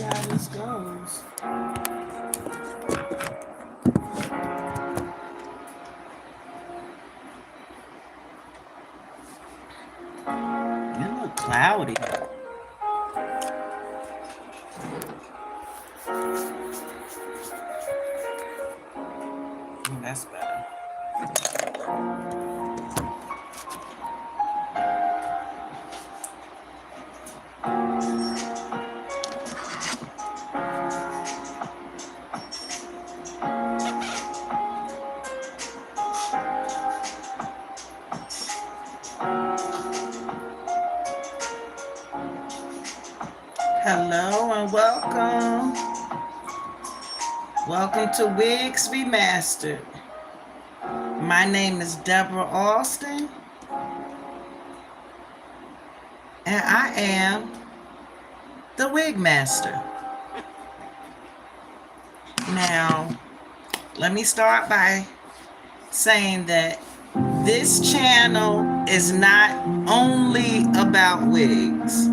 how this goes. It look cloudy. That's better. Hello and welcome. Welcome to Wigs Remastered. My name is Deborah Alston, and I am the Wig Master. Now, let me start by saying that this channel is not only about wigs.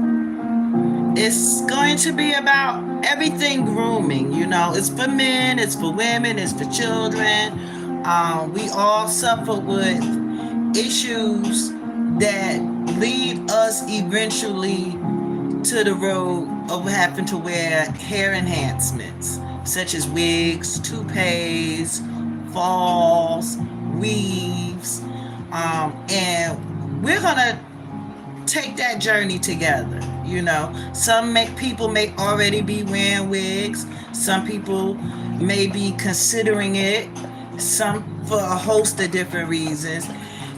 It's going to be about everything grooming. You know, it's for men, it's for women, it's for children. We all suffer with issues that lead us eventually to the road of having to wear hair enhancements, such as wigs, toupees, falls, weaves, and we're gonna take that journey together. You know, people may already be wearing wigs. Some people may be considering it, some for a host of different reasons.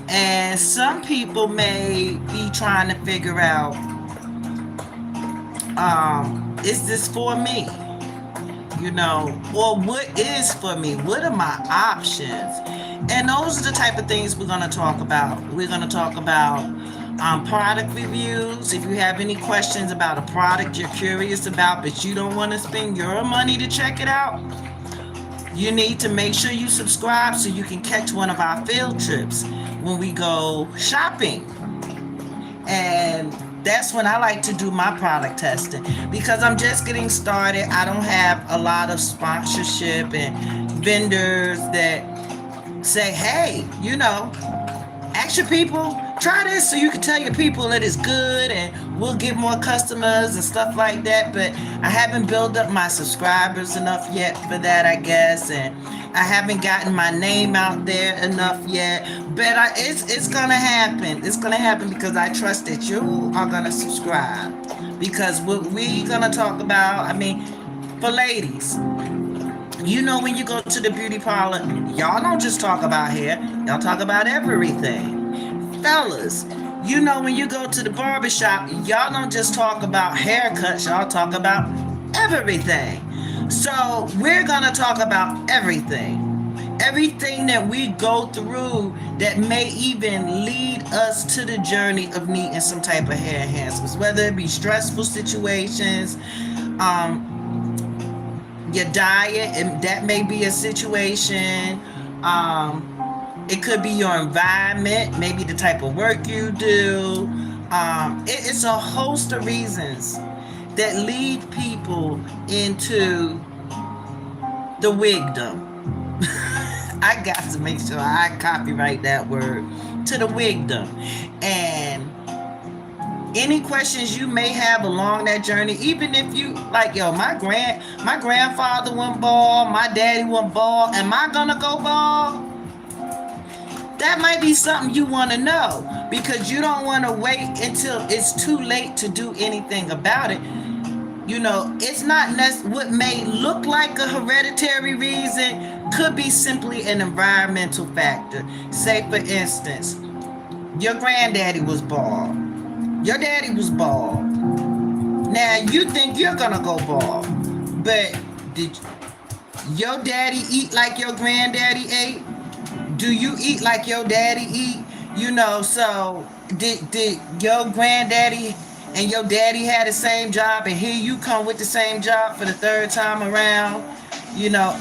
And some people may be trying to figure out, is this for me? You know, or what is for me? What are my options? And those are the type of things we're going to talk about. We're going to talk about product reviews. If you have any questions about a product you're curious about, but you don't want to spend your money to check it out, you need to make sure you subscribe so you can catch one of our field trips when we go shopping. And that's when I like to do my product testing, because I'm just getting started. I don't have a lot of sponsorship and vendors that say, hey, you know, ask your people, try this so you can tell your people that it's good and we'll get more customers and stuff like that. But I haven't built up my subscribers enough yet for that, I guess. And I haven't gotten my name out there enough yet. But it's going to happen. It's going to happen because I trust that you are going to subscribe. Because what we're going to talk about, I mean, for ladies, you know, when you go to the beauty parlor, y'all don't just talk about hair. Y'all talk about everything. Fellas, you know, when you go to the barbershop, y'all don't just talk about haircuts. Y'all talk about everything. So we're going to talk about everything. Everything that we go through that may even lead us to the journey of needing some type of hair enhancements, whether it be stressful situations, your diet, and that may be a situation. It could be your environment, maybe the type of work you do. It's a host of reasons that lead people into the wigdom. I got to make sure I copyright that word, to the wigdom. And any questions you may have along that journey, even if you like, yo, my grandfather went bald, my daddy went bald, am I gonna go bald? That might be something you want to know, because you don't want to wait until it's too late to do anything about it. You know, it's not what may look like a hereditary reason could be simply an environmental factor. Say, for instance, your granddaddy was bald. Your daddy was bald. Now, you think you're going to go bald, but did your daddy eat like your granddaddy ate? Do you eat like your daddy eat? You know, so did your granddaddy and your daddy had the same job, and here you come with the same job for the third time around? You know,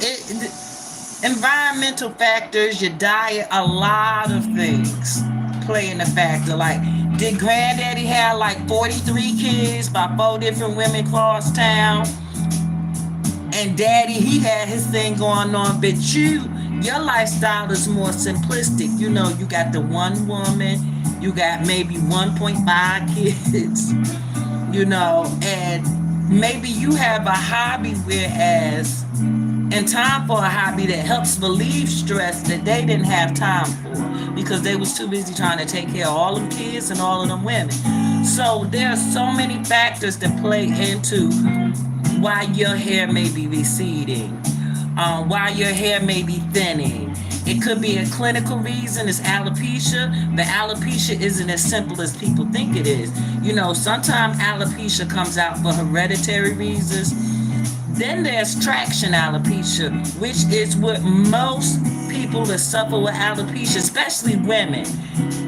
environmental factors, your diet, a lot of things play in a factor. Like, did granddaddy have like 43 kids by 4 different women across town? And daddy, he had his thing going on, but your lifestyle is more simplistic. You know, you got the one woman, you got maybe 1.5 kids, you know, and maybe you have a hobby, whereas in time for a hobby that helps relieve stress that they didn't have time for because they was too busy trying to take care of all them kids and all of them women. So there are so many factors that play into why your hair may be receding, why your hair may be thinning. It could be a clinical reason, it's alopecia, but alopecia isn't as simple as people think it is. You know, sometimes alopecia comes out for hereditary reasons. Then there's traction alopecia, which is what most people that suffer with alopecia, especially women,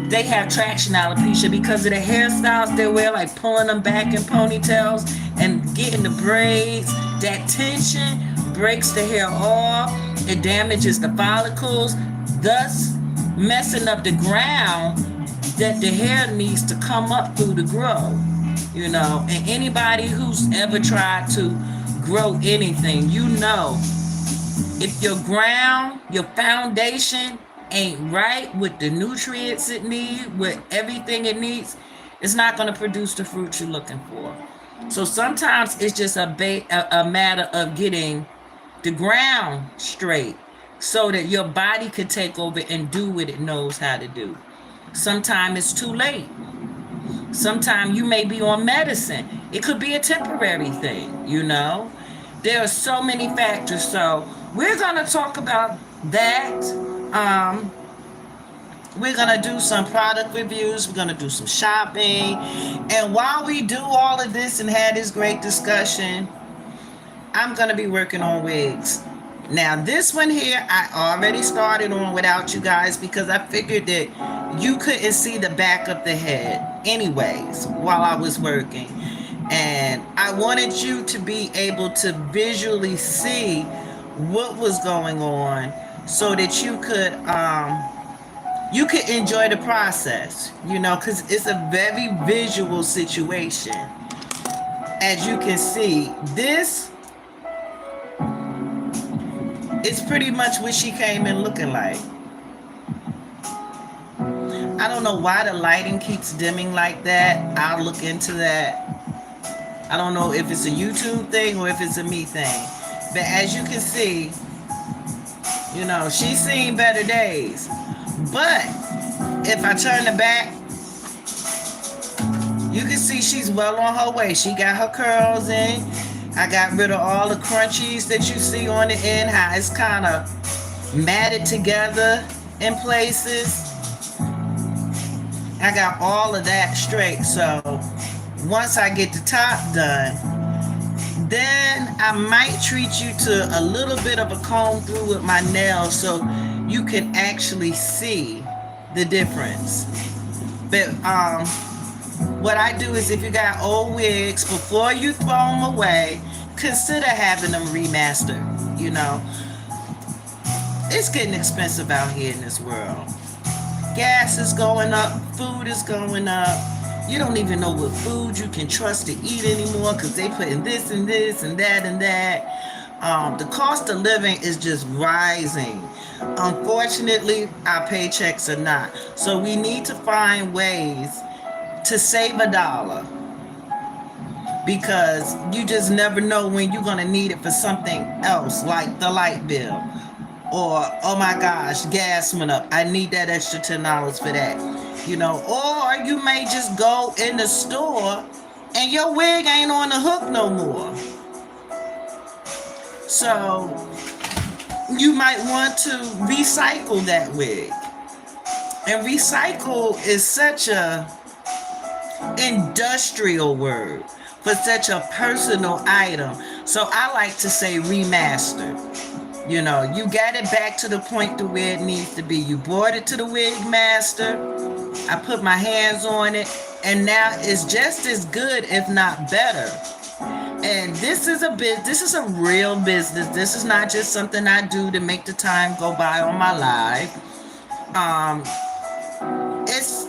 they have traction alopecia because of the hairstyles they wear, like pulling them back in ponytails and getting the braids. That tension breaks the hair off. It damages the follicles, thus messing up the ground that the hair needs to come up through to grow. You know, and anybody who's ever tried to grow anything, you know, if your ground, your foundation ain't right with the nutrients it needs, with everything it needs, it's not going to produce the fruit you're looking for. So sometimes it's just a matter of getting the ground straight so that your body could take over and do what it knows how to do. Sometimes it's too late. Sometimes you may be on medicine. It could be a temporary thing, you know. There are so many factors. So we're going to talk about that. We're going to do some product reviews. We're going to do some shopping. And while we do all of this and have this great discussion, I'm going to be working on wigs. Now, this one here, I already started on without you guys because I figured that you couldn't see the back of the head anyways while I was working. And I wanted you to be able to visually see what was going on so that you could enjoy the process, you know, because it's a very visual situation. As you can see, this is pretty much what she came in looking like. I don't know why the lighting keeps dimming like that. I'll look into that. I don't know if it's a YouTube thing or if it's a me thing. But as you can see, you know, she's seen better days. But if I turn the back, you can see she's well on her way. She got her curls in. I got rid of all the crunchies that you see on the end, how it's kind of matted together in places. I got all of that straight. So once I get the top done, then I might treat you to a little bit of a comb through with my nails so you can actually see the difference. But what I do is if you got old wigs, before you throw them away, consider having them remastered. You know, it's getting expensive out here in this world. Gas is going up, food is going up. You don't even know what food you can trust to eat anymore because they put in this and this and that and that. The cost of living is just rising. Unfortunately, our paychecks are not. So we need to find ways to save $1 because you just never know when you're going to need it for something else, like the light bill, or oh my gosh, gas went up, I need that extra $10 for that, you know. Or you may just go in the store and your wig ain't on the hook no more, so you might want to recycle that wig. And recycle is such a industrial word for such a personal item. So I like to say remastered. You know, you got it back to the point to where it needs to be. You brought it to the wig master. I put my hands on it, and now it's just as good, if not better. And this is a real business. This is not just something I do to make the time go by on my live. It's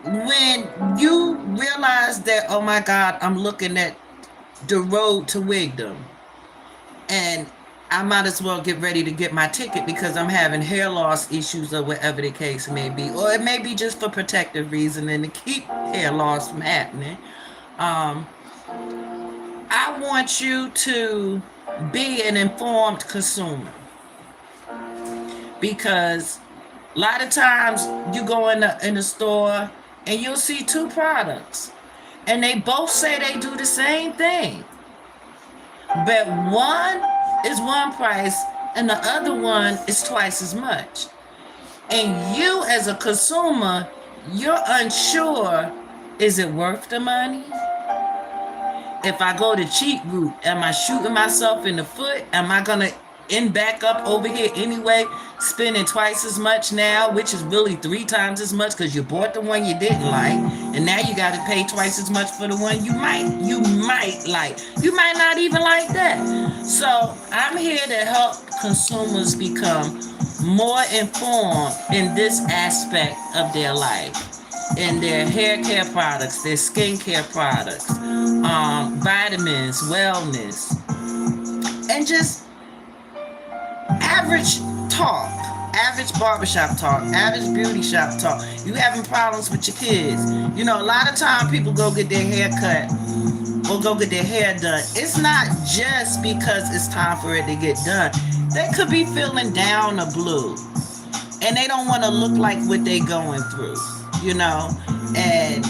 when you realize that, oh my God, I'm looking at the road to wigdom. and I might as well get ready to get my ticket because I'm having hair loss issues or whatever the case may be. Or it may be just for protective reason and to keep hair loss from happening. I want you to be an informed consumer, because a lot of times you go in the store and you'll see two products and they both say they do the same thing, but one is one price and the other one is twice as much. And you as a consumer, you're unsure, is it worth the money? If I go the cheap route, am I shooting myself in the foot? Am I gonna end back up over here anyway, spending twice as much now, which is really 3 times as much because you bought the one you didn't like, and now you got to pay twice as much for the one you might like. You might not even like that. So I'm here to help consumers become more informed in this aspect of their life, in their hair care products, their skin care products, vitamins, wellness, and just average talk, average barbershop talk, average beauty shop talk. You having problems with your kids. You know, a lot of time people go get their hair cut or go get their hair done. It's not just because it's time for it to get done. They could be feeling down or blue, and they don't want to look like what they going through, you know. And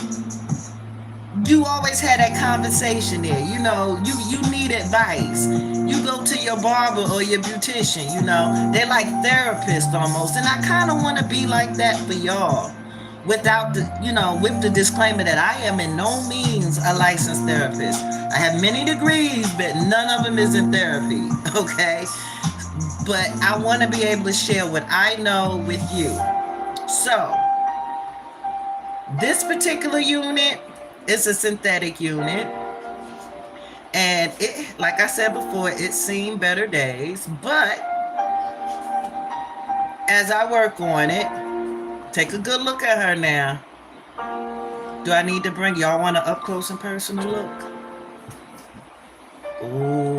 you always had that conversation there, you know, you need advice. You go to your barber or your beautician, you know, they're like therapists almost. And I kind of want to be like that for y'all, without the, you know, with the disclaimer that I am in no means a licensed therapist. I have many degrees, but none of them is in therapy, okay? But I want to be able to share what I know with you. So this particular unit is a synthetic unit, and it, like I said before, it's seen better days. But as I work on it, take a good look at her now. Do I need to bring y'all want an up close and personal look? Ooh,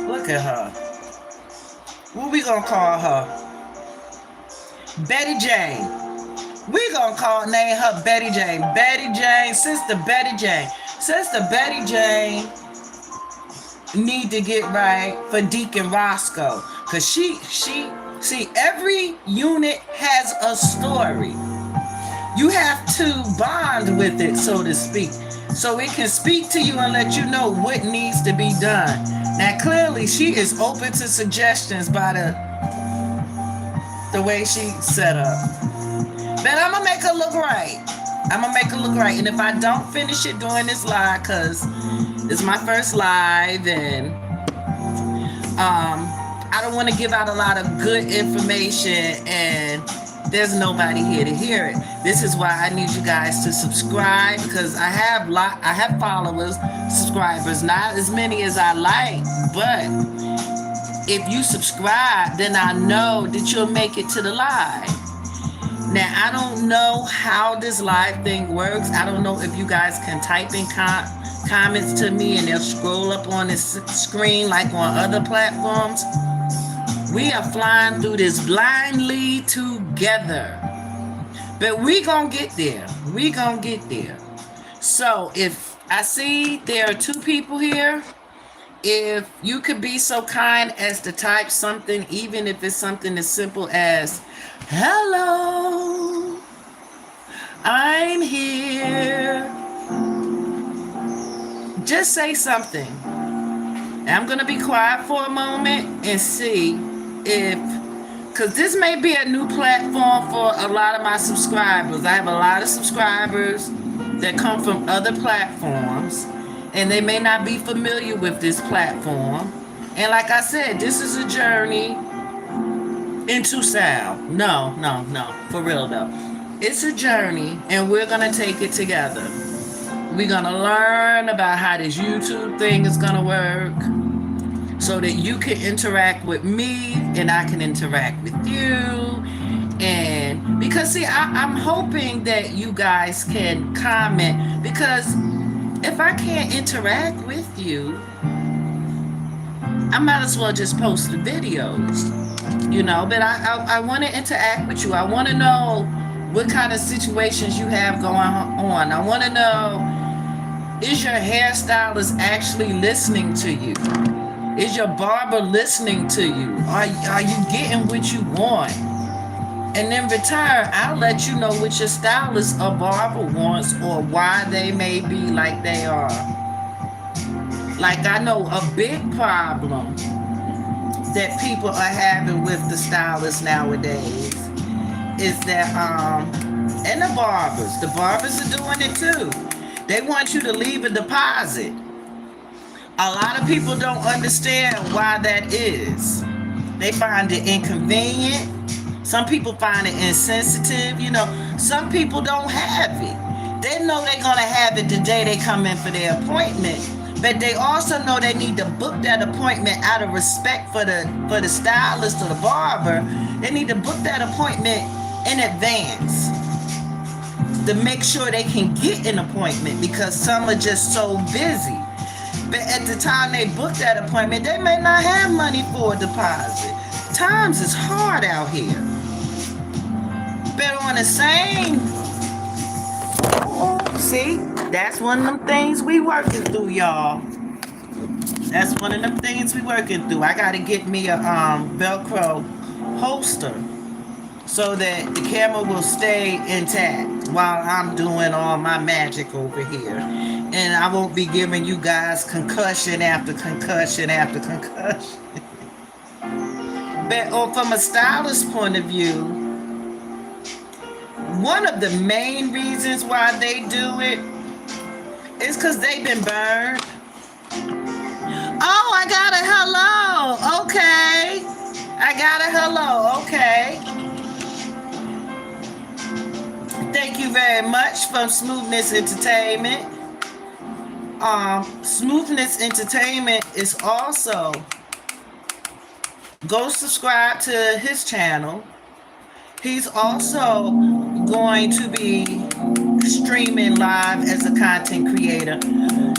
look at her. What we gonna call her? Betty Jane. We gonna name her Betty Jane. Betty Jane, Sister Betty Jane. Sister Betty Jane need to get right for Deacon Roscoe. Cause she, see, every unit has a story. You have to bond with it, so to speak, so it can speak to you and let you know what needs to be done. Now, clearly, she is open to suggestions by the way she set up. But I'm gonna make her look right. And if I don't finish it during this live, cause it's my first live, and I don't want to give out a lot of good information, and there's nobody here to hear it. This is why I need you guys to subscribe, because I have followers, subscribers, not as many as I like, but if you subscribe, then I know that you'll make it to the live. Now, I don't know how this live thing works. I don't know if you guys can type in comments to me and they'll scroll up on this screen like on other platforms. We are flying through this blindly together. But we gonna get there. So if I see there are 2 people here, if you could be so kind as to type something, even if it's something as simple as, hello, I'm here. Just say something. And I'm going to be quiet for a moment and see if, because this may be a new platform for a lot of my subscribers. I have a lot of subscribers that come from other platforms, and they may not be familiar with this platform. And like I said, this is a journey into sound. No, for real though. It's a journey, and we're gonna take it together. We're gonna learn about how this YouTube thing is gonna work, so that you can interact with me and I can interact with you. And because see, I'm hoping that you guys can comment, because if I can't interact with you, I might as well just post the videos, but I want to interact with you. I want to know what kind of situations you have going on. I want to know, is your hairstylist actually listening to you? Is your barber listening to you? Are you getting what you want? And in return, I'll let you know what your stylist or barber wants or why they may be like they are. Like, I know a big problem that people are having with the stylists nowadays is that, and the barbers are doing it too. They want you to leave a deposit. A lot of people don't understand why that is. They find it inconvenient. Some people find it insensitive. Some people don't have it. They know they're going to have it the day they come in for their appointment. But they also know they need to book that appointment out of respect for the stylist or the barber. They need to book that appointment in advance to make sure they can get an appointment, because some are just so busy. But at the time they book that appointment, they may not have money for a deposit. Times is hard out here. But on the same, see, that's one of them things we working through, y'all. That's one of them things we working through. I gotta get me a Velcro holster so that the camera will stay intact while I'm doing all my magic over here. And I won't be giving you guys concussion after concussion after concussion. But from a stylist point of view, one of the main reasons why they do it is because they've been burned. Oh, I got a hello. Okay. I got a hello. Okay. Thank you very much from Smoothness Entertainment. Smoothness Entertainment is also, go subscribe to his channel. He's also going to be streaming live as a content creator.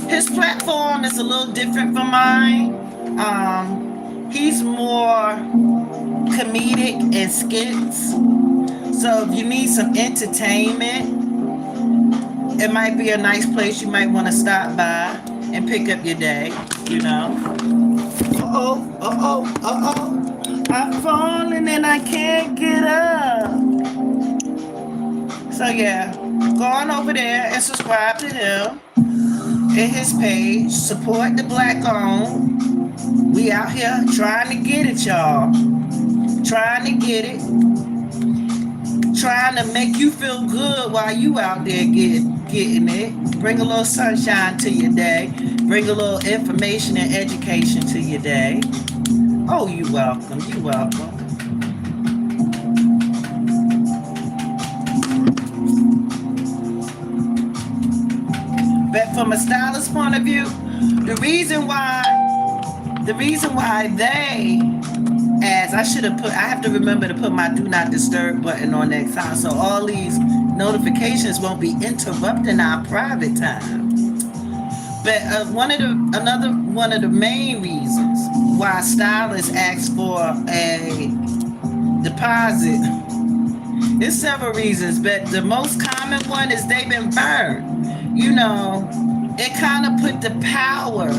His platform is a little different from mine. He's more comedic and skits. So if you need some entertainment, it might be a nice place you might want to stop by and pick up your day, I'm falling and I can't get up. So yeah, go on over there and subscribe to him and his page. Support the Black owned. We out here trying to get it, y'all. Trying to get it. Trying to make you feel good while you out there getting it. Bring a little sunshine to your day. Bring a little information and education to your day. Oh, you're welcome. You're welcome. But from a stylist point of view, the reason why they, as I have to remember to put my do not disturb button on next time, so all these notifications won't be interrupting our private time. But one of the main reasons why stylists ask for a deposit, there's several reasons, but the most common one is they've been burned. It kind of put the power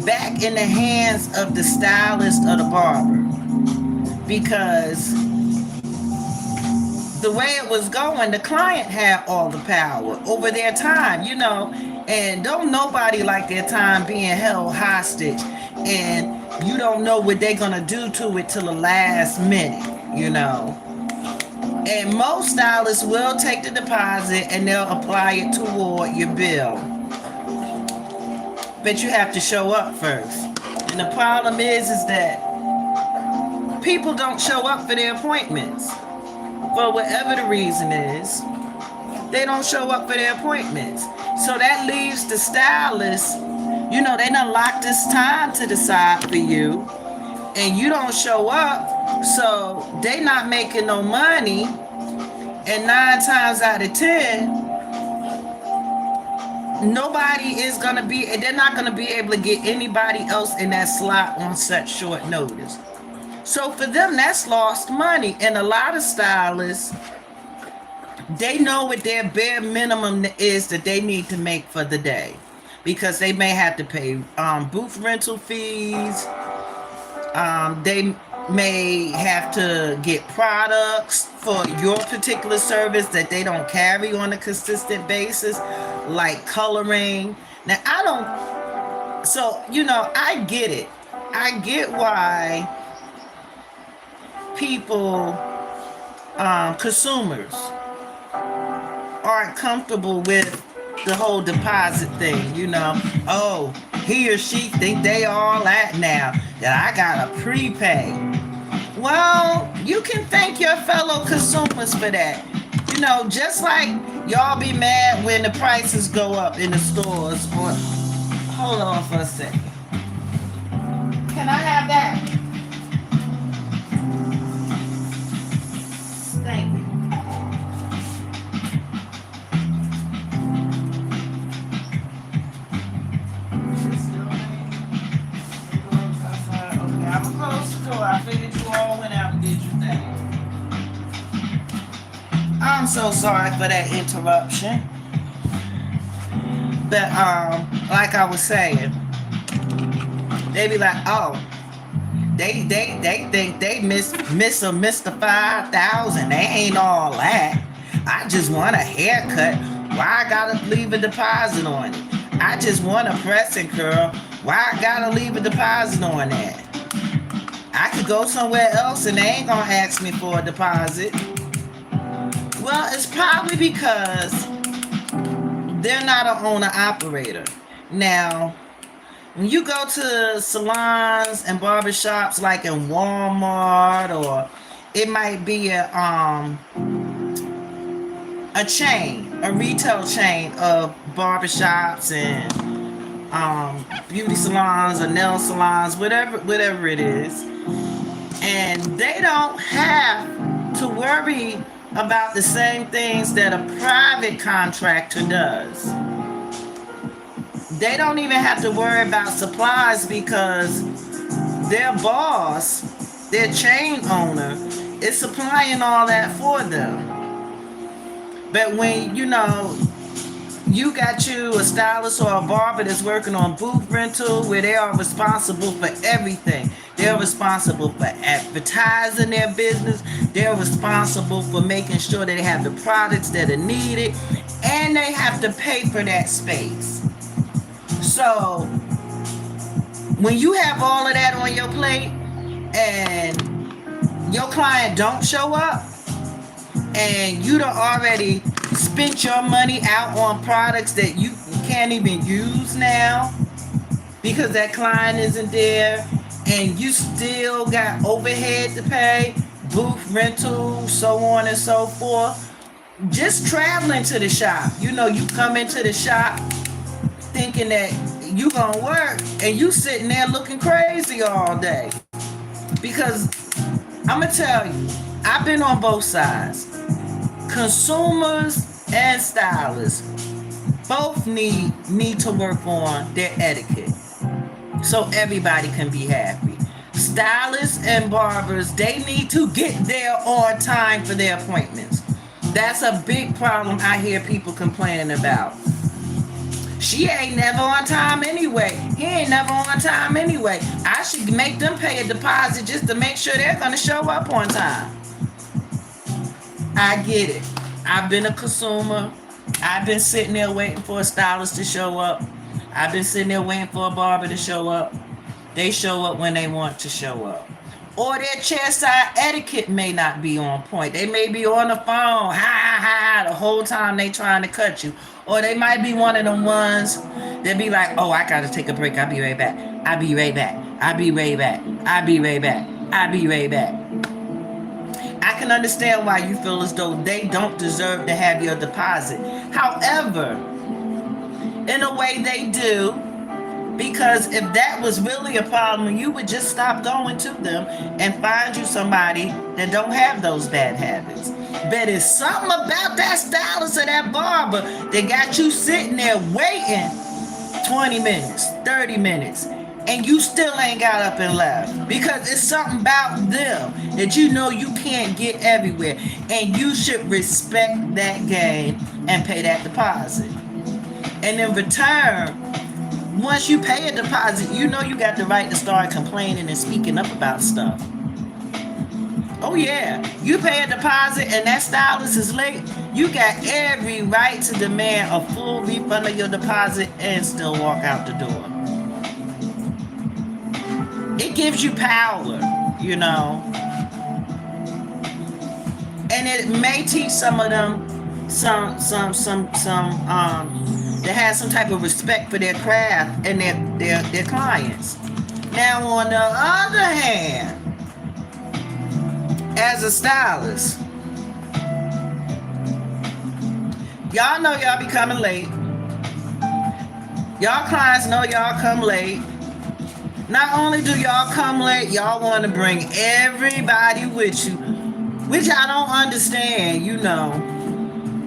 back in the hands of the stylist or the barber, because the way it was going, the client had all the power over their time, and don't nobody like their time being held hostage, and you don't know what they're gonna do to it till the last minute, And most stylists will take the deposit and they'll apply it toward your bill. But you have to show up first. And the problem is that people don't show up for their appointments. For whatever the reason is, they don't show up for their appointments. So that leaves the stylist, they done lock this time to the side for you, and you don't show up, so they not making no money, and 9 times out of 10, nobody is going to be, they're not going to be able to get anybody else in that slot on such short notice. So for them, that's lost money. And a lot of stylists, they know what their bare minimum is that they need to make for the day, because they may have to pay booth rental fees. They may have to get products for your particular service that they don't carry on a consistent basis, like coloring. Now, so, I get it. I get why people, consumers, aren't comfortable with the whole deposit thing. Oh, he or she think they all that now, that I gotta prepay. Well, you can thank your fellow consumers for that. Just like y'all be mad when the prices go up in the stores. Or hold on for a second. Can I have that? Thank you. Okay, I'm gonna close the door. I figured you all went out and did your thing. I'm so sorry for that interruption. But like I was saying, they be like, oh, they think they miss a Mr. 5,000. They ain't all that. I just want a haircut. Why I gotta leave a deposit on it? I just want a pressing curl. Why I gotta leave a deposit on that? I could go somewhere else and they ain't gonna ask me for a deposit. Well, it's probably because they're not an owner-operator. Now, when you go to salons and barbershops like in Walmart, or it might be a chain, a retail chain of barbershops and beauty salons or nail salons, whatever it is, and they don't have to worry about the same things that a private contractor does. They don't even have to worry about supplies, because their boss, their chain owner, is supplying all that for them. But when you got you a stylist or a barber that's working on booth rental, where they are responsible for everything. They're responsible for advertising their business. They're responsible for making sure that they have the products that are needed, and they have to pay for that space. So when you have all of that on your plate and your client don't show up, and you done already spent your money out on products that you can't even use now because that client isn't there, and you still got overhead to pay, booth rental, so on and so forth, just traveling to the shop. You come into the shop thinking that you gonna work, and you sitting there looking crazy all day. Because I'm gonna tell you, I've been on both sides. Consumers and stylists both need to work on their etiquette so everybody can be happy. Stylists and barbers, they need to get there on time for their appointments. That's a big problem I hear people complaining about. She ain't never on time anyway. He ain't never on time anyway. I should make them pay a deposit just to make sure they're gonna show up on time. I get it. I've been a consumer. I've been sitting there waiting for a stylist to show up. I've been sitting there waiting for a barber to show up. They show up when they want to show up. Or their chairside etiquette may not be on point. They may be on the phone, the whole time they trying to cut you. Or they might be one of them ones that be like, oh, I gotta take a break. I'll be right back. I'll be right back. I'll be right back. I'll be right back. I'll be right back. I can understand why you feel as though they don't deserve to have your deposit. However, in a way they do, Because if that was really a problem, you would just stop going to them and find you somebody that don't have those bad habits. But it's something about that stylist or that barber that got you sitting there waiting 20 minutes, 30 minutes, and you still ain't got up and left. Because it's something about them that you know you can't get everywhere. And you should respect that game and pay that deposit. And in return, once you pay a deposit, you know you got the right to start complaining and speaking up about stuff. Oh yeah, you pay a deposit and that stylist is late, you got every right to demand a full refund of your deposit and still walk out the door. It gives you power, you know. And it may teach some of them that has some type of respect for their craft and their clients. Now, on the other hand, as a stylist, y'all know y'all be coming late. Y'all clients know y'all come late. Not only do y'all come late, y'all want to bring everybody with you, which I don't understand, you know.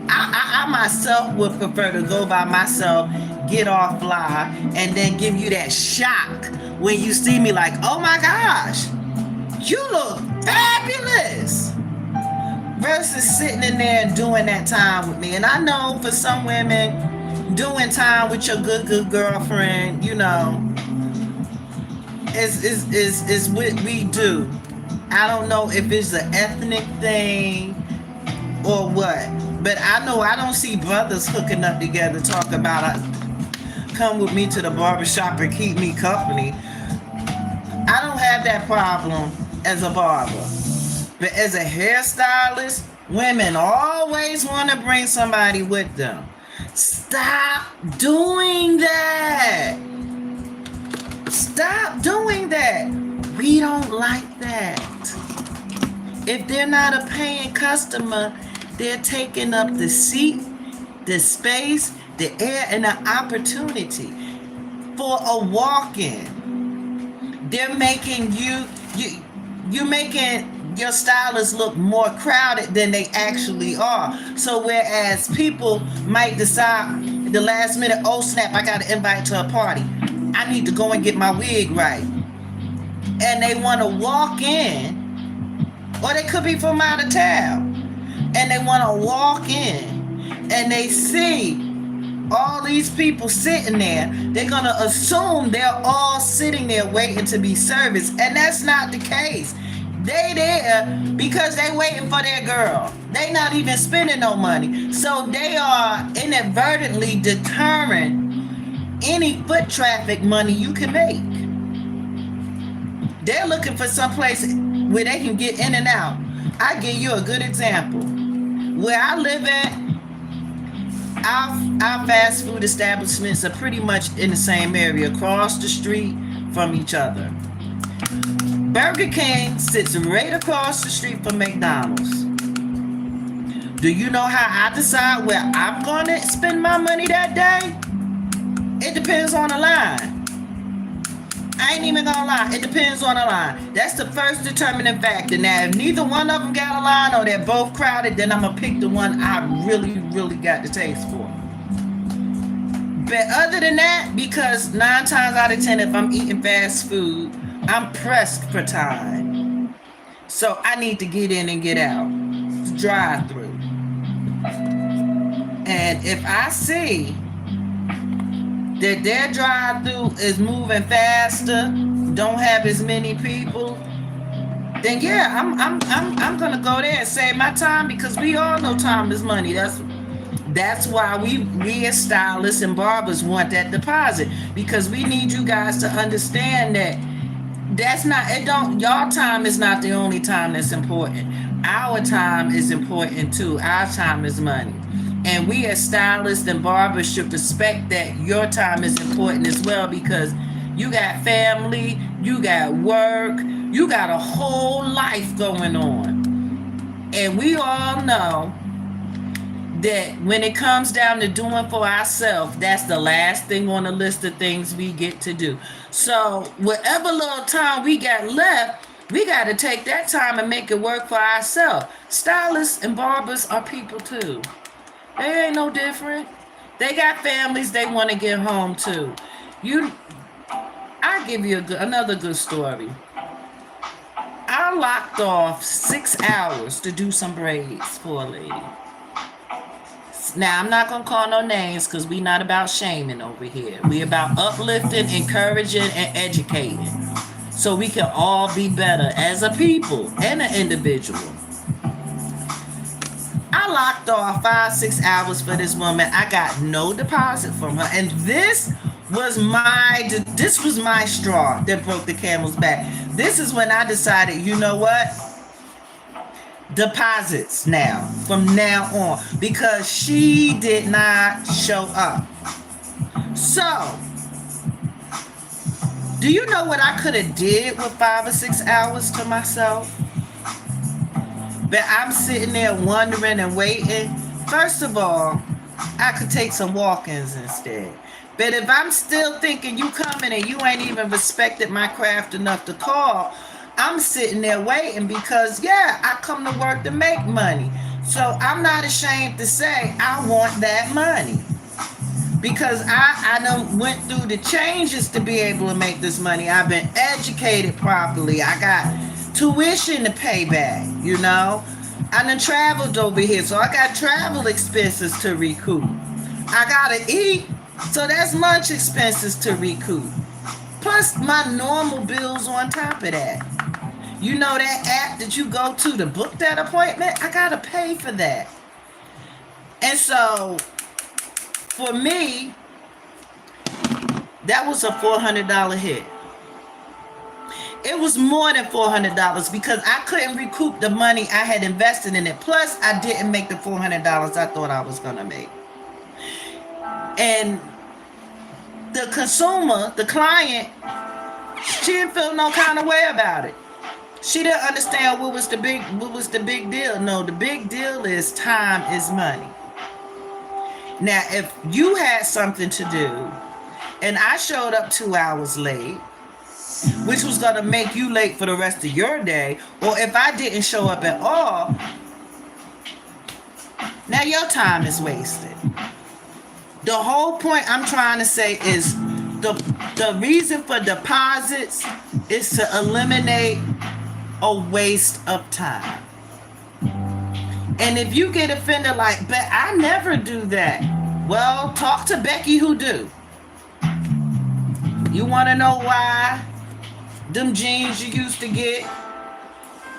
I myself would prefer to go by myself, get off fly, and then give you that shock when you see me like, oh my gosh, you look fabulous. Versus sitting in there and doing that time with me. And I know for some women, doing time with your good girlfriend, you know, is what we do. I don't know if it's an ethnic thing or what. But I know I don't see brothers hooking up together talk about come with me to the barbershop and keep me company. I don't have that problem as a barber. But as a hairstylist, women always want to bring somebody with them. Stop doing that. Stop doing that. We don't like that. If they're not a paying customer, they're taking up the seat, the space, the air, and the opportunity for a walk-in. They're making you're making your stylists look more crowded than they actually are. So whereas people might decide the last minute, oh snap, I got to invite to a party. I need to go and get my wig right. And they want to walk in, or they could be from out of town. And they want to walk in and they see all these people sitting there. They're going to assume they're all sitting there waiting to be serviced. And that's not the case. They there because they waiting for their girl. They not even spending no money. So they are inadvertently deterring any foot traffic money you can make. They're looking for some place where they can get in and out. I give you a good example. Where I live at, our fast food establishments are pretty much in the same area, across the street from each other. Burger King sits right across the street from McDonald's. Do you know how I decide where I'm going to spend my money that day? It depends on the line. I ain't even gonna lie, it depends on the line. That's the first determining factor. Now, if neither one of them got a line or they're both crowded, then I'm gonna pick the one I really got the taste for. But other than that, because 9 times out of 10, if I'm eating fast food, I'm pressed for time. So I need to get in and get out. Drive through. And if I see that their drive-through is moving faster, don't have as many people, then yeah, I'm gonna go there and save my time, because we all know time is money. That's why we as stylists and barbers want that deposit, because we need you guys to understand that y'all time is not the only time that's important. Our time is important too. Our time is money. And we as stylists and barbers should respect that your time is important as well, because you got family, you got work, you got a whole life going on. And we all know that when it comes down to doing for ourselves, that's the last thing on the list of things we get to do. So whatever little time we got left, we got to take that time and make it work for ourselves. Stylists and barbers are people too. They ain't no different. They got families they want to get home to. I'll give you another good story. I locked off 6 hours to do some braids for a lady. Now, I'm not going to call no names because we not about shaming over here. We about uplifting, encouraging, and educating so we can all be better as a people and an individual. I locked off 5-6 hours for this woman. I got no deposit from her. And this was my straw that broke the camel's back. This is when I decided, you know what? Deposits now, from now on, because she did not show up. So, do you know what I could have did with 5 or 6 hours to myself? But I'm sitting there wondering and waiting. First of all, I could take some walk-ins instead. But if I'm still thinking you coming and you ain't even respected my craft enough to call, I'm sitting there waiting because, yeah, I come to work to make money. So I'm not ashamed to say I want that money. Because I done went through the changes to be able to make this money. I've been educated properly. I got tuition to pay back, you know. I done traveled over here, so I got travel expenses to recoup. I gotta eat, so that's lunch expenses to recoup. Plus my normal bills on top of that. You know that app that you go to book that appointment? I gotta pay for that. And so, for me, that was a $400 hit. It was more than $400 because I couldn't recoup the money I had invested in it. Plus, I didn't make the $400 I thought I was gonna make. And the consumer, the client, she didn't feel no kind of way about it. She didn't understand what was the big deal. No, the big deal is time is money. Now, if you had something to do and I showed up 2 hours late, which was going to make you late for the rest of your day, or if I didn't show up at all, now your time is wasted. The whole point I'm trying to say is the reason for deposits is to eliminate a waste of time. And if you get offended like, but I never do that. Well, talk to Becky who do. You want to know why them jeans you used to get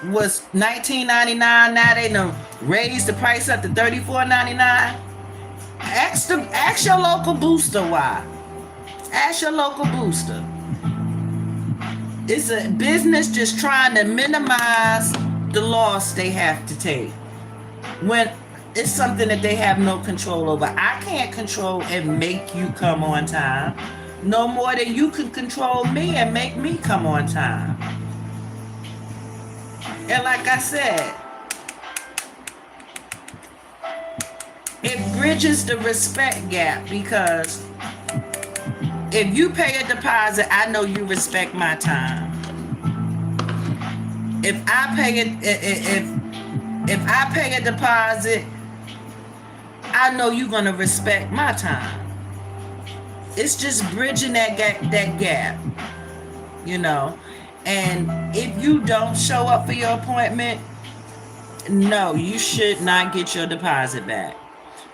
was $19.99, now they done raised the price up to $34.99? Ask your local booster why. Ask your local booster. It's a business just trying to minimize the loss they have to take when it's something that they have no control over. I can't control and make you come on time no more than you can control me and make me come on time. And like I said, it bridges the respect gap because if you pay a deposit, I know you respect my time. If I pay a deposit, I know you're gonna respect my time. It's just bridging that gap, you know. And if you don't show up for your appointment, no, you should not get your deposit back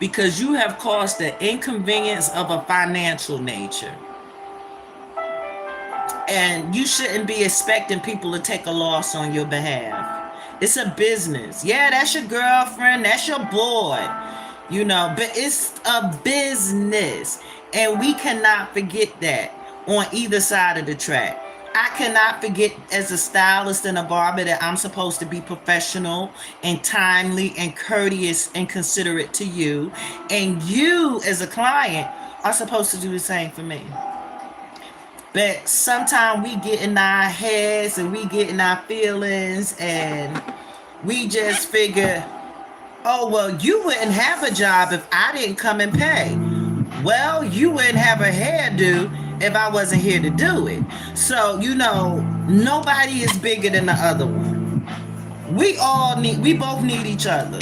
because you have caused the inconvenience of a financial nature. And you shouldn't be expecting people to take a loss on your behalf. It's a business. Yeah, that's your girlfriend, that's your boy, you know, but it's a business. And we cannot forget that on either side of the track. I cannot forget as a stylist and a barber that I'm supposed to be professional and timely and courteous and considerate to you. And you as a client are supposed to do the same for me. But sometimes we get in our heads and we get in our feelings and we just figure Oh, well, you wouldn't have a job if I didn't come and pay. Well, you wouldn't have a hairdo if I wasn't here to do it. So, nobody is bigger than the other one. We both need each other.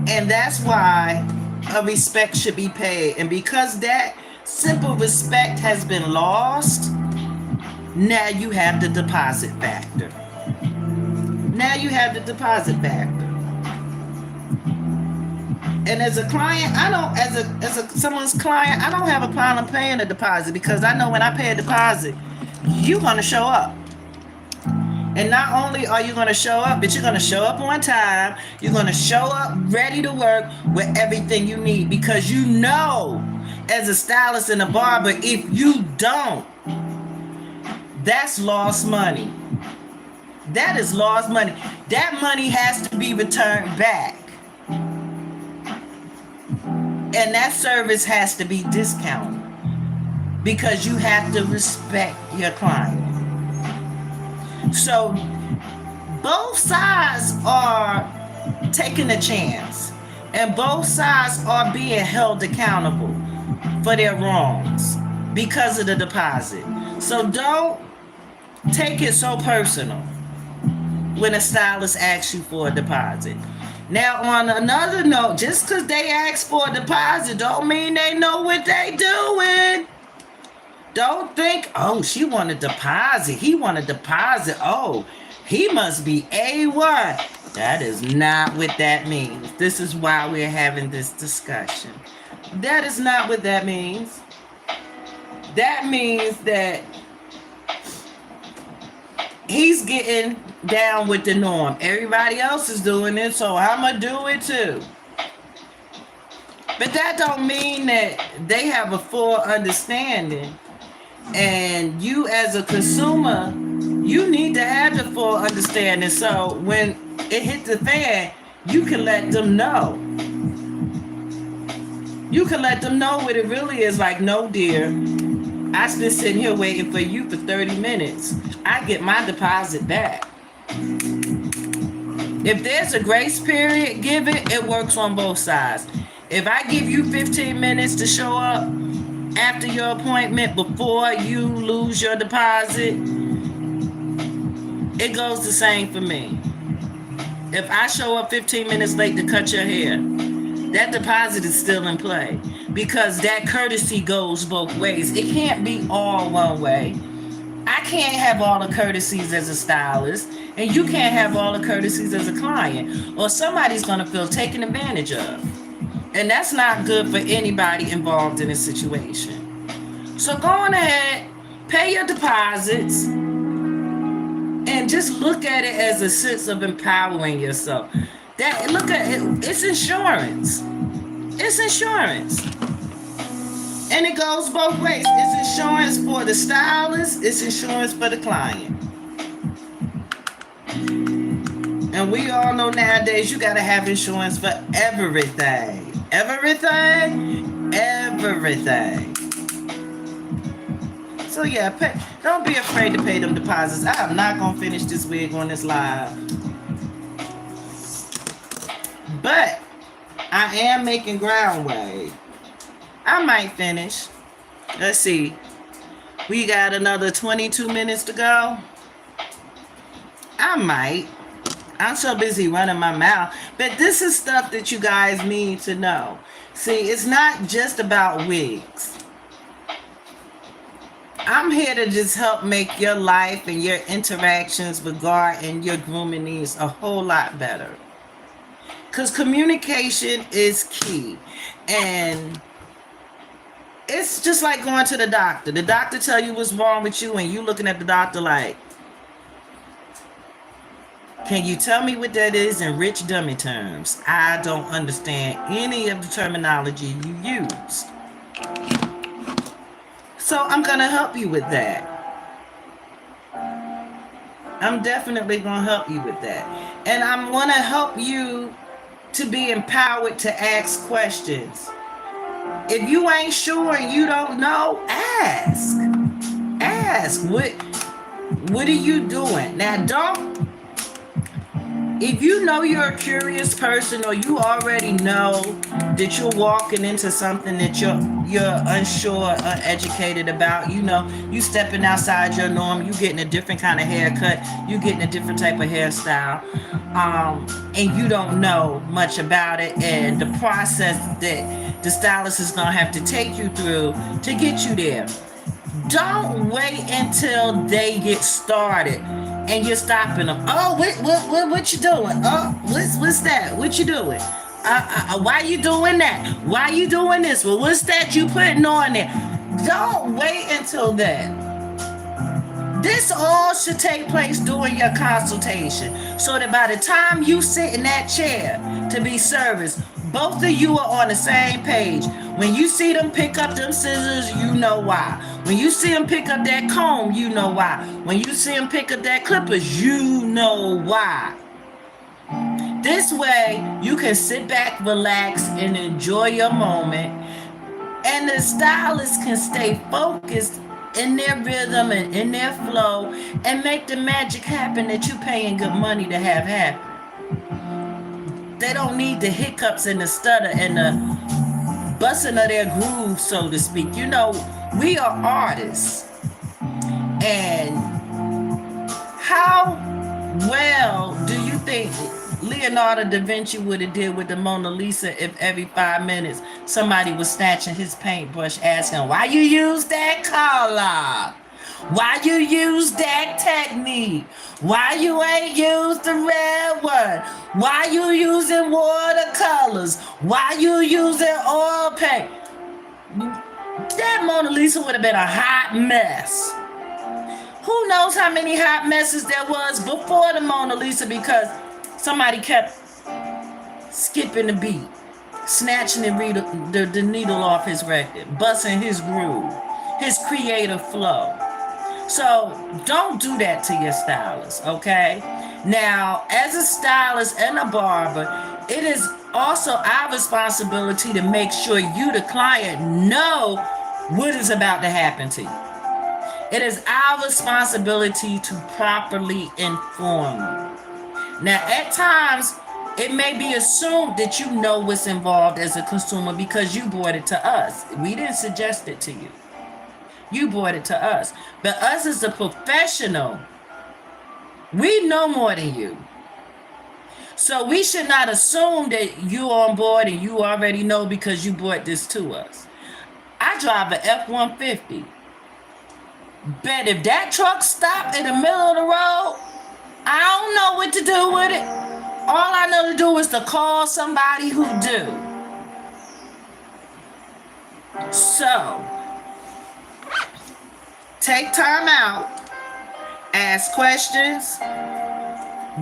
And that's why a respect should be paid. And because that simple respect has been lost, now you have the deposit factor. Now you have the deposit factor. And as a client, I don't, as someone's client, I don't have a problem paying a deposit, because I know when I pay a deposit, you're going to show up. And not only are you going to show up, but you're going to show up on time. You're going to show up ready to work with everything you need, because as a stylist and a barber, if you don't, that's lost money. That is lost money. That money has to be returned back. And that service has to be discounted, because you have to respect your client. So both sides are taking a chance, and both sides are being held accountable for their wrongs because of the deposit. So don't take it so personal when a stylist asks you for a deposit. Now, on another note, just because they ask for a deposit don't mean they know what they doing. Don't think, oh, she want a deposit. He want a deposit. Oh, he must be A1. That is not what that means. This is why we're having this discussion. That is not what that means. That means that he's getting down with the norm. Everybody else is doing it, so I'ma do it too. But that don't mean that they have a full understanding. And you as a consumer, you need to have the full understanding. So when it hits the fan, you can let them know. You can let them know what it really is. Like, no, dear, I've been sitting here waiting for you for 30 minutes. I get my deposit back. If there's a grace period given, it works on both sides. If I give you 15 minutes to show up after your appointment before you lose your deposit, it goes the same for me. If I show up 15 minutes late to cut your hair, that deposit is still in play, because that courtesy goes both ways. It can't be all one way. I can't have all the courtesies as a stylist, and you can't have all the courtesies as a client, or somebody's going to feel taken advantage of. And that's not good for anybody involved in a situation. So go on ahead, pay your deposits, and just look at it as a sense of empowering yourself. Look at it, it's insurance. It's insurance. And it goes both ways. It's insurance for the stylist, it's insurance for the client. And we all know nowadays you gotta have insurance for everything. Everything. So yeah, don't be afraid to pay them deposits. I am not gonna finish this wig on this live. But I am making groundwork. I might finish. Let's see. We got another 22 minutes to go. I might. I'm so busy running my mouth. But this is stuff that you guys need to know. See, it's not just about wigs. I'm here to just help make your life and your interactions regarding your grooming needs a whole lot better. Because communication is key. And it's just like going to the doctor. The doctor tell you what's wrong with you, and you looking at the doctor like, can you tell me what that is in rich dummy terms? I don't understand any of the terminology you use. So I'm going to help you with that. I'm definitely going to help you with that. And I'm going to help you to be empowered to ask questions. If you ain't sure and you don't know, ask. Ask. What are you doing? Now, if you know you're a curious person, or you already know that you're walking into something that you're unsure, uneducated about, you stepping outside your norm, you getting a different kind of haircut, you getting a different type of hairstyle, and you don't know much about it, and the process that the stylist is gonna have to take you through to get you there. Don't wait until they get started and you're stopping them. Oh, what you doing? Oh, what's that? What you doing? Why you doing that? Why you doing this? Well, what's that you putting on there? Don't wait until that. This all should take place during your consultation, so that by the time you sit in that chair to be serviced, both of you are on the same page. When you see them pick up them scissors, you know why. When you see them pick up that comb, you know why. When you see them pick up that clippers, you know why. This way, you can sit back, relax, and enjoy your moment, and the stylist can stay focused in their rhythm and in their flow and make the magic happen that you're paying good money to have happen. They don't need the hiccups and the stutter and the busting of their groove, so to speak. We are artists. And how well do you think Leonardo da Vinci would have did with the Mona Lisa if every 5 minutes somebody was snatching his paintbrush, asking, why you use that color? Why you use that technique? Why you ain't use the red one? Why you using watercolors? Why you using oil paint? That Mona Lisa would have been a hot mess. Who knows how many hot messes there was before the Mona Lisa, because somebody kept skipping the beat, snatching the needle off his record, busting his groove, his creative flow. So don't do that to your stylist, okay? Now, as a stylist and a barber, it is also our responsibility to make sure you, the client, know what is about to happen to you. It is our responsibility to properly inform you. Now, at times, it may be assumed that you know what's involved as a consumer because you brought it to us. We didn't suggest it to you. You brought it to us. But us as a professional, we know more than you. So we should not assume that you're on board and you already know because you brought this to us. I drive an F-150. Bet if that truck stopped in the middle of the road, I don't know what to do with it. All I know to do is to call somebody who do. So, take time out. Ask questions.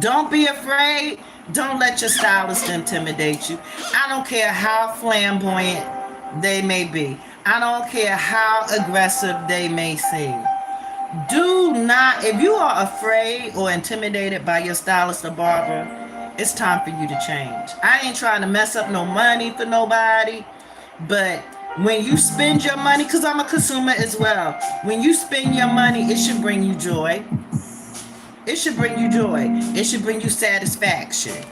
Don't be afraid. Don't let your stylist intimidate you. I don't care how flamboyant they may be. I don't care how aggressive they may seem. Do not, if you are afraid or intimidated by your stylist or barber, it's time for you to change. I ain't trying to mess up no money for nobody, but when you spend your money, because I'm a consumer as well, when you spend your money, it should bring you joy. It should bring you joy. It should bring you satisfaction.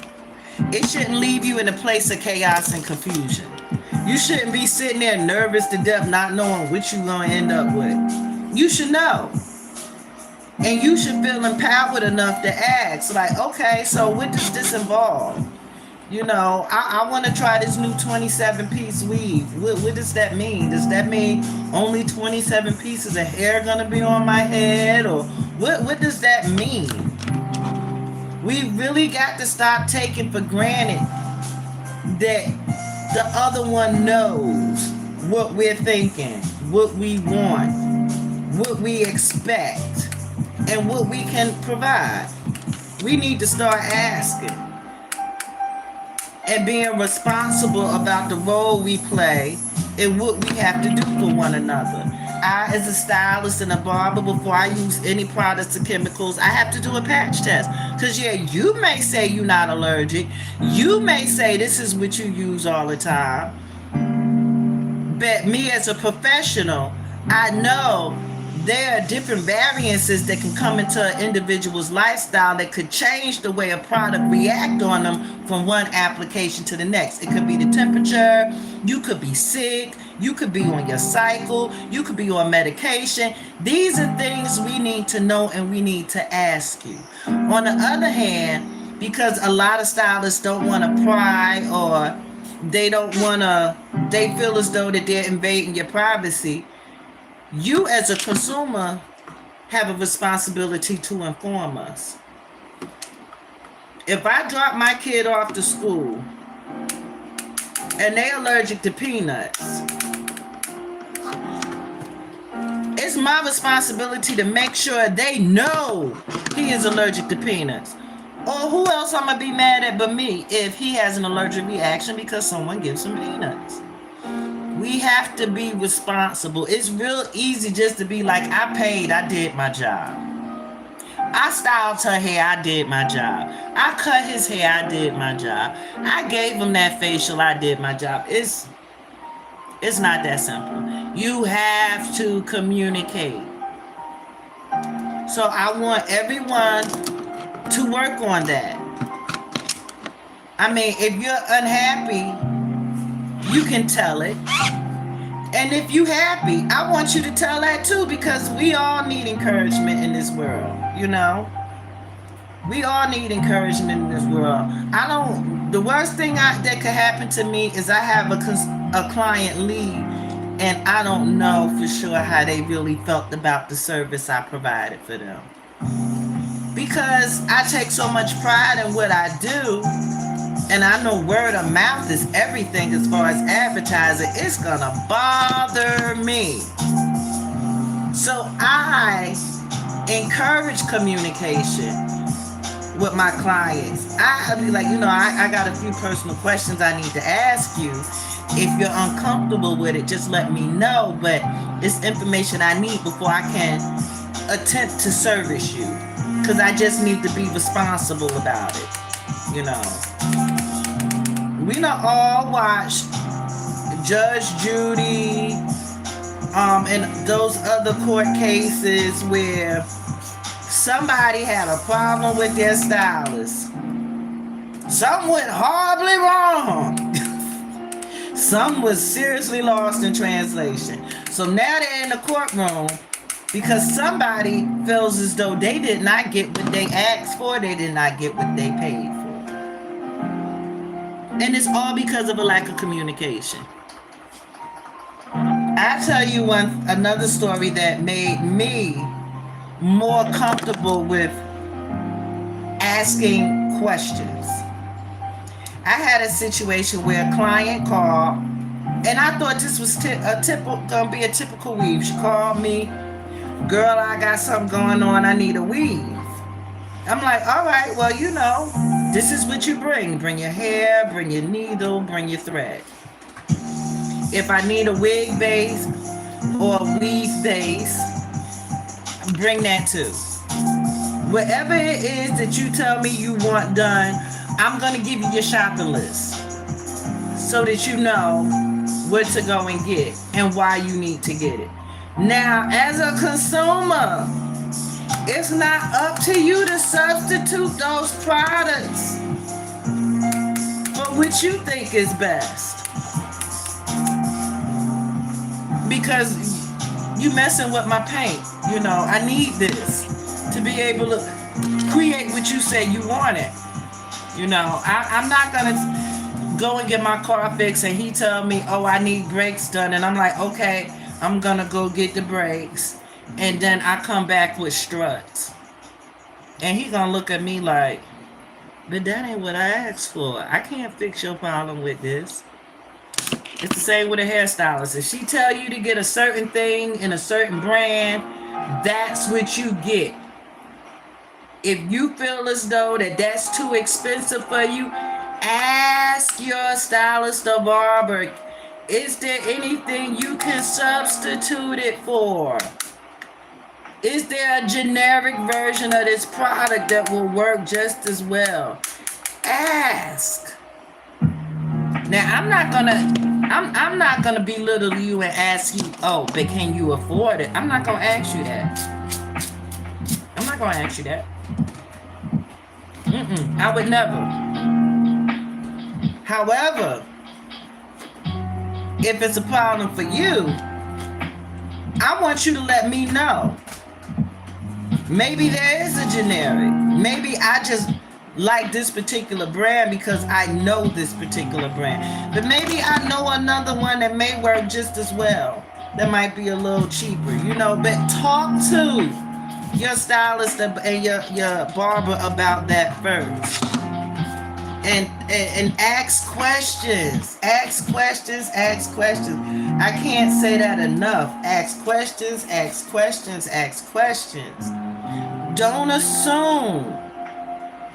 It shouldn't leave you in a place of chaos and confusion. You shouldn't be sitting there nervous to death, not knowing what you're going to end up with. You should know. And you should feel empowered enough to ask, like, okay, so what does this involve? I want to try this new 27-piece weave. What does that mean? Does that mean only 27 pieces of hair going to be on my head? Or what does that mean? We really got to stop taking for granted that the other one knows what we're thinking, what we want, what we expect, and what we can provide. We need to start asking and being responsible about the role we play and what we have to do for one another. I, as a stylist and a barber, before I use any products or chemicals, I have to do a patch test. Because, you may say you're not allergic. You may say this is what you use all the time. But me as a professional, I know there are different variances that can come into an individual's lifestyle that could change the way a product react on them from one application to the next. It could be the temperature, you could be sick, you could be on your cycle, you could be on medication. These are things we need to know and we need to ask you. On the other hand, because a lot of stylists don't want to pry, or they feel as though that they're invading your privacy, you as a consumer have a responsibility to inform us. If I drop my kid off to school and they're allergic to peanuts, it's my responsibility to make sure they know he is allergic to peanuts. Or who else I'm gonna be mad at but me if he has an allergic reaction because someone gives him peanuts? We have to be responsible. It's real easy just to be like, I paid, I did my job. I styled her hair, I did my job. I cut his hair, I did my job. I gave him that facial, I did my job. It's not that simple. You have to communicate. So I want everyone to work on that. I mean, if you're unhappy, you can tell it. And if you happy, I want you to tell that too, because we all need encouragement in this world, you know? We all need encouragement in this world. The worst thing that could happen to me is I have a client leave and I don't know for sure how they really felt about the service I provided for them. Because I take so much pride in what I do, and I know word of mouth is everything as far as advertising. It's gonna bother me. So I encourage communication with my clients. I'll be like, I got a few personal questions I need to ask you. If you're uncomfortable with it, just let me know. But it's information I need before I can attempt to service you. Because I just need to be responsible about it, We don't all watch Judge Judy and those other court cases where somebody had a problem with their stylist. Something went horribly wrong. Some was seriously lost in translation. So now they're in the courtroom because somebody feels as though they did not get what they asked for, they did not get what they paid for. And it's all because of a lack of communication. I'll tell you another story that made me more comfortable with asking questions. I had a situation where a client called, and I thought this was gonna be a typical weave. She called me, girl, I got something going on, I need a weave. I'm like, all right, well, this is what you bring. Bring your hair, bring your needle, bring your thread. If I need a wig base or a weave base, bring that too. Whatever it is that you tell me you want done, I'm going to give you your shopping list so that you know what to go and get and why you need to get it. Now, as a consumer, it's not up to you to substitute those products for what you think is best. Because you messing with my paint. I need this to be able to create what you say you want it. I'm not going to go and get my car fixed and he tell me, oh, I need brakes done. And I'm like, okay, I'm going to go get the brakes. And then I come back with struts. And he going to look at me like, but that ain't what I asked for. I can't fix your problem with this. It's the same with a hairstylist. If she tell you to get a certain thing in a certain brand, that's what you get. If you feel as though that's too expensive for you, ask your stylist or barber, is there anything you can substitute it for? Is there a generic version of this product that will work just as well? Ask. Now, I'm not gonna I'm not gonna belittle you and ask you, oh, but can you afford it? I'm not gonna ask you that. I'm not gonna ask you that. I would never. However, if it's a problem for you, I want you to let me know. Maybe there is a generic. Maybe I just like this particular brand because I know this particular brand. But maybe I know another one that may work just as well. That might be a little cheaper, you know. But talk to your stylist and your barber about that first. And ask questions. Ask questions. Ask questions. I can't say that enough. Ask questions. Ask questions. Ask questions. Don't assume.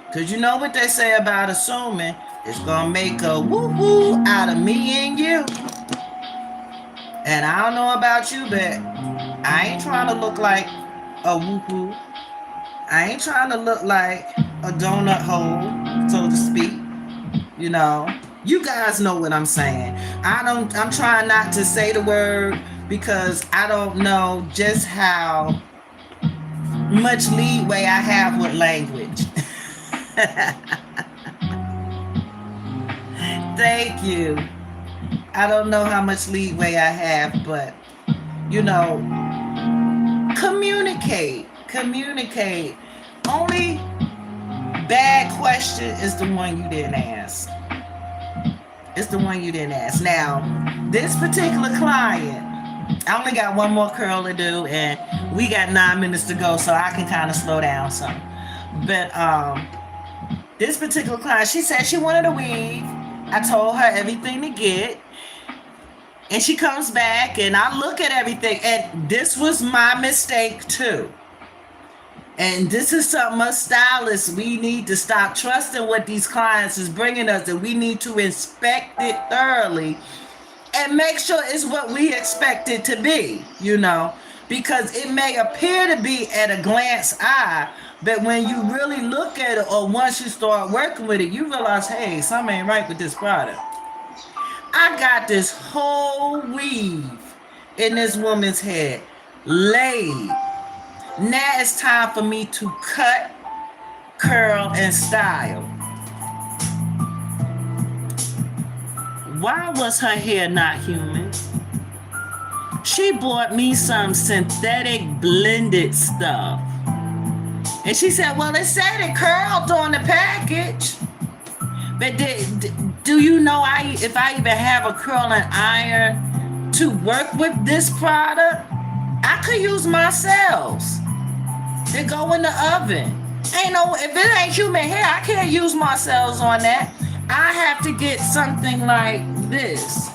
Because you know what they say about assuming. It's going to make a woo-woo out of me and you. And I don't know about you, but I ain't trying to look like a woo-woo. I ain't trying to look like a donut hole, so to speak. You know, you guys know what I'm saying. I'm trying not to say the word because I don't know just how much leeway I have with language. Thank you. I don't know how much leeway I have, but you know, communicate. Only bad question is the one you didn't ask. It's the one you didn't ask. Now, this particular client, I only got one more curl to do, and we got 9 minutes to go, so I can kind of slow down some. But this particular client, she said she wanted a weave. I told her everything to get. And she comes back, and I look at everything, and this was my mistake too. And this is something us stylists, we need to stop trusting what these clients is bringing us, and we need to inspect it thoroughly and make sure it's what we expect it to be, you know, because it may appear to be at a glance eye, but when you really look at it, or once you start working with it, you realize, hey, something ain't right with this product. I got this whole weave in this woman's head laid. Now it's time for me to cut, curl, and style. Why was her hair not human? She bought me some synthetic blended stuff. And she said, well, it said it curled on the package. But do you know if I even have a curling iron to work with this product? I could use my cells. They go in the oven. If it ain't human hair, I can't use my cells on that. I have to get something like this.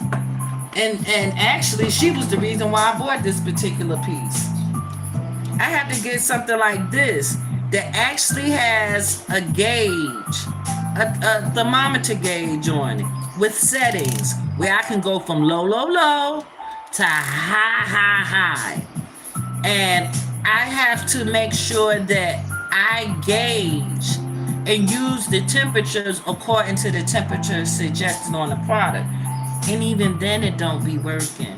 And actually, she was the reason why I bought this particular piece. I have to get something like this that actually has a gauge, a thermometer gauge on it with settings where I can go from low, low, low to high, high, high. And I have to make sure that I gauge and use the temperatures according to the temperature suggested on the product. And even then it don't be working.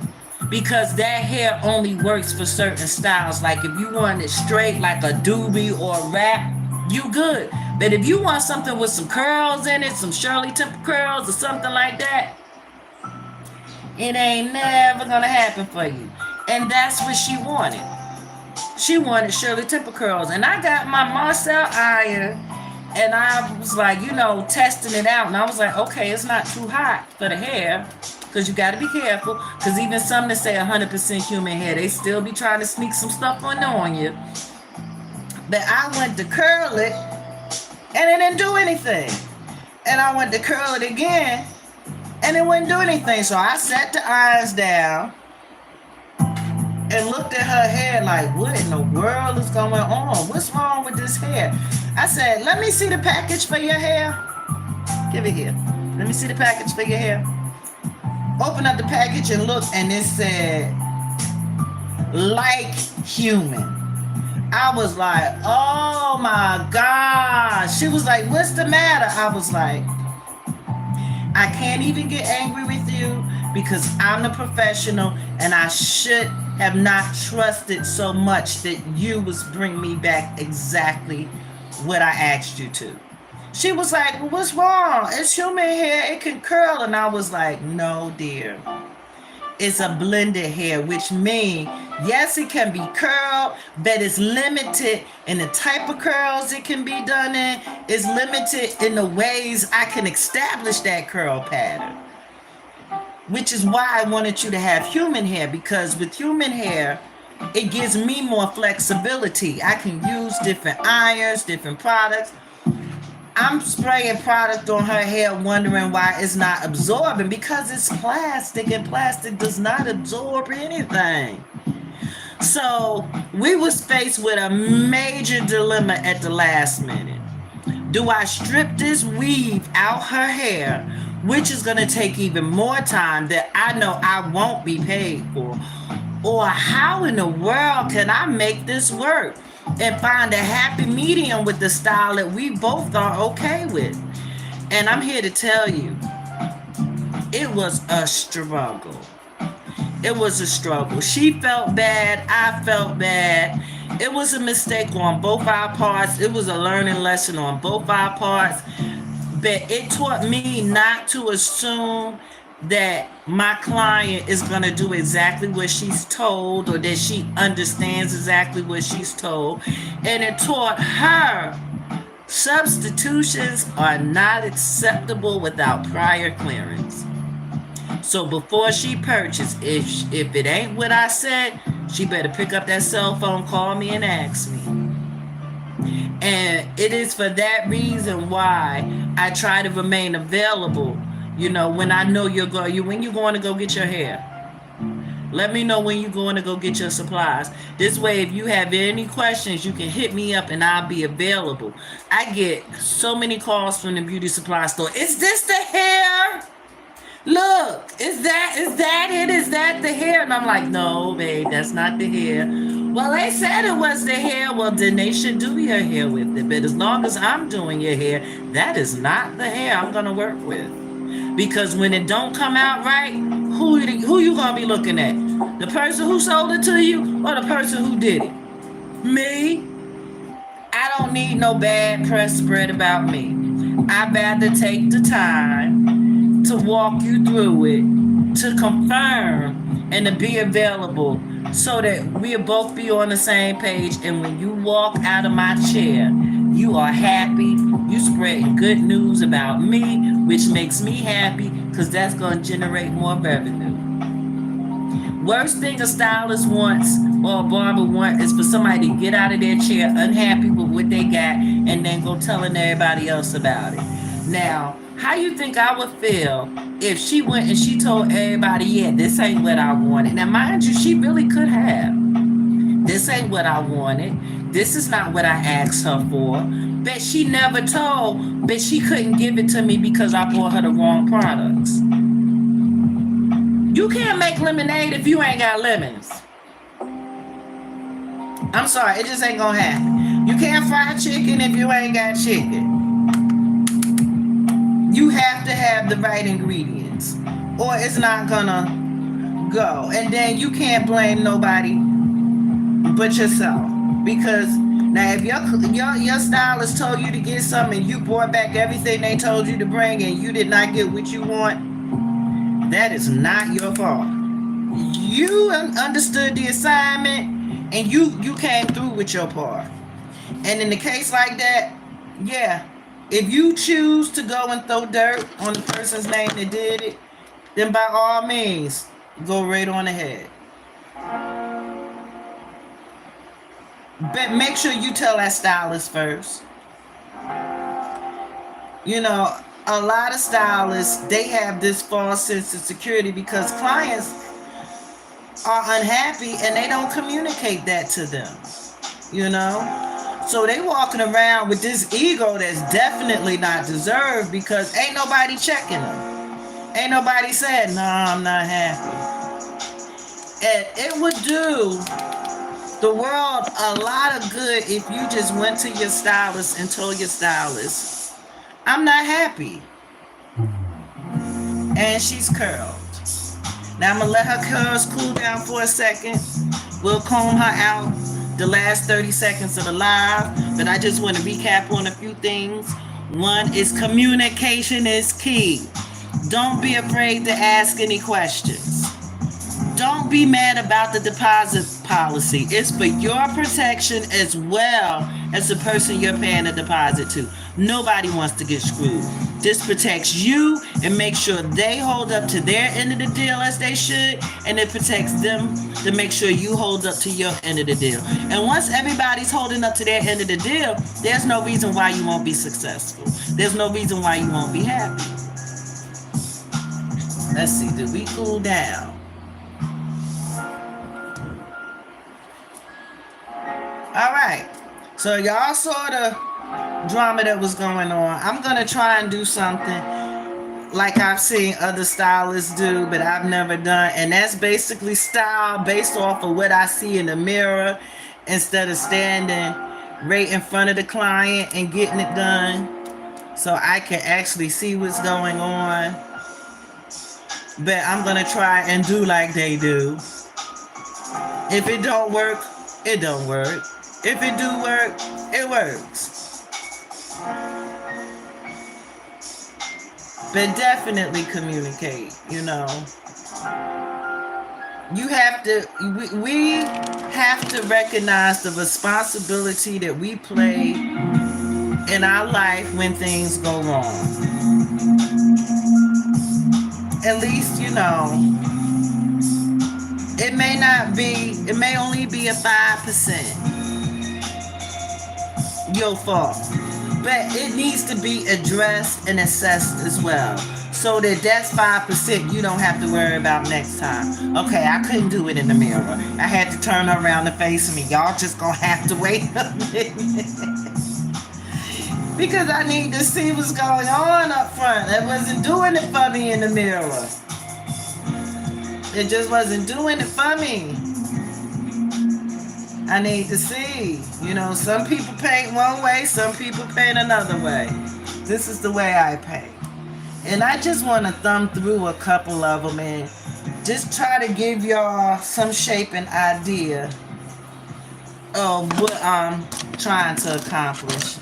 Because that hair only works for certain styles. Like if you want it straight like a doobie or a wrap, you good. But if you want something with some curls in it, some Shirley Temple curls or something like that, it ain't never gonna happen for you. And that's what she wanted. She wanted Shirley Temple curls. And I got my Marcel iron and I was like, testing it out. And I was like, okay, it's not too hot for the hair. Because you got to be careful. Because even some that say 100% human hair, they still be trying to sneak some stuff on you. But I went to curl it and it didn't do anything. And I went to curl it again and it wouldn't do anything. So I set the irons down and looked at her hair like, what in the world is going on? What's wrong with this hair? I said, let me see the package for your hair. Give it here. Let me see the package for your hair. Open up the package and look, and it said, like human. I was like, oh my God. She was like, what's the matter? I was like, I can't even get angry with you. because I'm the professional and I should have not trusted so much that you was bring me back exactly what I asked you to. She was like, well, what's wrong? It's human hair. It can curl. And I was like, no, dear. It's a blended hair, which means, yes, it can be curled, but it's limited in the type of curls it can be done in. It's limited in the ways I can establish that curl pattern, which is why I wanted you to have human hair, because with human hair, it gives me more flexibility. I can use different irons, different products. I'm spraying product on her hair wondering why it's not absorbing, because it's plastic and plastic does not absorb anything. So we was faced with a major dilemma at the last minute. Do I strip this weave out her hair, which is going to take even more time that I know I won't be paid for? Or how in the world can I make this work and find a happy medium with the style that we both are okay with? And I'm here to tell you, it was a struggle. It was a struggle. She felt bad. I felt bad. It was a mistake on both our parts. It was a learning lesson on both our parts. But it taught me not to assume that my client is going to do exactly what she's told, or that she understands exactly what she's told. And it taught her substitutions are not acceptable without prior clearance. So before she purchased, if it ain't what I said, she better pick up that cell phone, call me, and ask me. And it is for that reason why I try to remain available. You know, when I know when you're going to go get your hair. Let me know when you're going to go get your supplies. This way, if you have any questions, you can hit me up and I'll be available. I get so many calls from the beauty supply store. Is this the hair? Look, is that it? Is that the hair? And I'm like, no, babe, that's not the hair. Well, they said it was the hair. Well, then they should do your hair with it. But as long as I'm doing your hair, that is not the hair I'm going to work with. Because when it don't come out right, who you going to be looking at? The person who sold it to you or the person who did it? Me? I don't need no bad press spread about me. I'd rather take the time to walk you through it, to confirm, and to be available so that we'll both be on the same page. And when you walk out of my chair, you are happy. You spreading good news about me, which makes me happy because that's going to generate more revenue. Worst thing a stylist wants or a barber wants is for somebody to get out of their chair unhappy with what they got and then go telling everybody else about it. Now, how you think I would feel if she went and she told everybody, yeah, this ain't what I wanted? Now, mind you, she really could have. This ain't what I wanted. This is not what I asked her for. But she never told, but she couldn't give it to me because I bought her the wrong products. You can't make lemonade if you ain't got lemons. I'm sorry, it just ain't gonna happen. You can't fry chicken if you ain't got chicken. You have to have the right ingredients, or it's not gonna go. And then you can't blame nobody but yourself, because now if your stylist told you to get something and you brought back everything they told you to bring and you did not get what you want, that is not your fault. You understood the assignment and you came through with your part. And in a case like that, yeah, if you choose to go and throw dirt on the person's name that did it, then by all means, go right on ahead. But make sure you tell that stylist first. You know, a lot of stylists, they have this false sense of security because clients are unhappy and they don't communicate that to them, you know? So they walking around with this ego that's definitely not deserved because ain't nobody checking them. Ain't nobody said, no, I'm not happy. And it would do the world a lot of good if you just went to your stylist and told your stylist, I'm not happy. And she's curled. Now I'm gonna let her curls cool down for a second. We'll comb her out the last 30 seconds of the live, but I just want to recap on a few things. One is communication is key. Don't be afraid to ask any questions. Don't be mad about the deposit policy. It's for your protection as well as the person you're paying a deposit to. Nobody wants to get screwed. This protects you and makes sure they hold up to their end of the deal as they should, and it protects them to make sure you hold up to your end of the deal. And once everybody's holding up to their end of the deal, there's no reason why you won't be successful. There's no reason why you won't be happy. Let's see, did we cool down? All right, so y'all saw the drama that was going on. I'm gonna try and do something like I've seen other stylists do, but I've never done, and that's basically style based off of what I see in the mirror instead of standing right in front of the client and getting it done so I can actually see what's going on. But I'm gonna try and do like they do. If it don't work, it don't work. If it do work, it works. But definitely communicate, you know. You have to, we have to recognize the responsibility that we play in our life when things go wrong. At least, you know, it may only be a 5% your fault, but it needs to be addressed and assessed as well, so that's 5% you don't have to worry about next time. Okay, I couldn't do it in the mirror. I had to turn her around and face me. Y'all just gonna have to wait a minute because I need to see what's going on up front. That wasn't doing it for me in the mirror. It just wasn't doing it for me. I need to see. You know, some people paint one way, some people paint another way. This is the way I paint. And I just want to thumb through a couple of them and just try to give y'all some shape and idea of what I'm trying to accomplish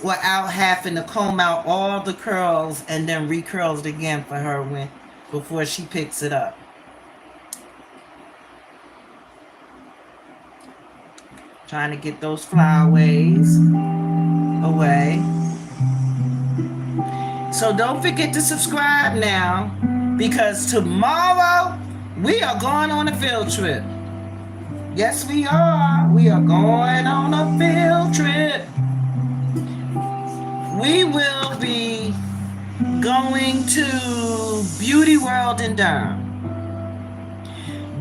without having to comb out all the curls and then recurl it again for her before she picks it up. Trying to get those flyaways away. So don't forget to subscribe now, because tomorrow we are going on a field trip. Yes, we are. We are going on a field trip. We will be going to Beauty World in Durham.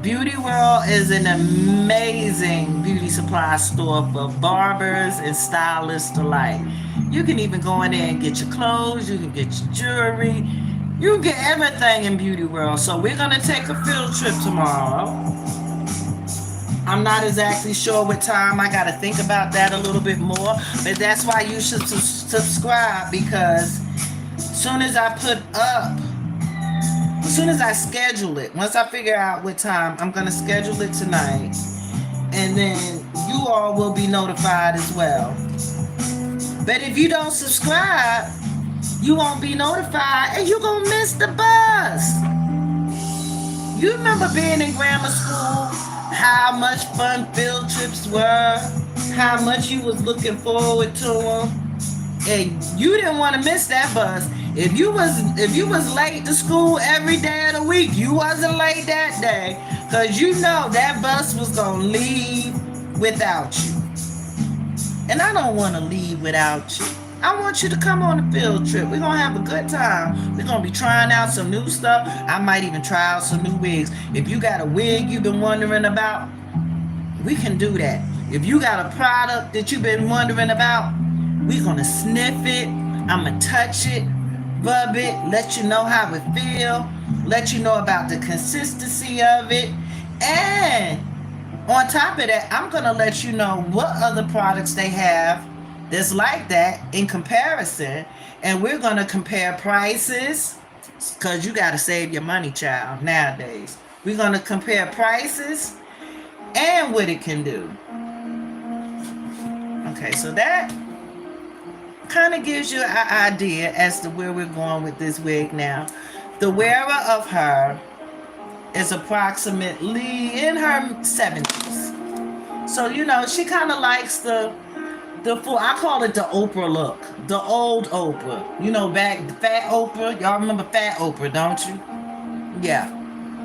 Beauty World is an amazing beauty supply store for barbers and stylists alike. You can even go in there and get your clothes, you can get your jewelry, you can get everything in Beauty World. So we're going to take a field trip tomorrow. I'm not exactly sure what time. I got to think about that a little bit more. But that's why you should subscribe, because as soon as I schedule it, once I figure out what time, I'm going to schedule it tonight. And then you all will be notified as well. But if you don't subscribe, you won't be notified and you're going to miss the bus. You remember being in grammar school, how much fun field trips were, how much you was looking forward to them, and you didn't want to miss that bus. If you was late to school every day of the week, you wasn't late that day, because you know that bus was going to leave without you. And I don't want to leave without you. I want you to come on a field trip. We're going to have a good time. We're going to be trying out some new stuff. I might even try out some new wigs. If you got a wig you've been wondering about, we can do that. If you got a product that you've been wondering about, we're going to sniff it. I'm going to touch it, rub it, let you know how it feels, let you know about the consistency of it. And on top of that, I'm going to let you know what other products they have that's like that in comparison. And we're going to compare prices, because you got to save your money, child, nowadays. We're going to compare prices and what it can do. Okay, so that kind of gives you an idea as to where we're going with this wig now. The wearer of her is approximately in her 70s. So, you know, she kind of likes the full, I call it the Oprah look. The old Oprah. You know, back, Fat Oprah. Y'all remember Fat Oprah, don't you? Yeah.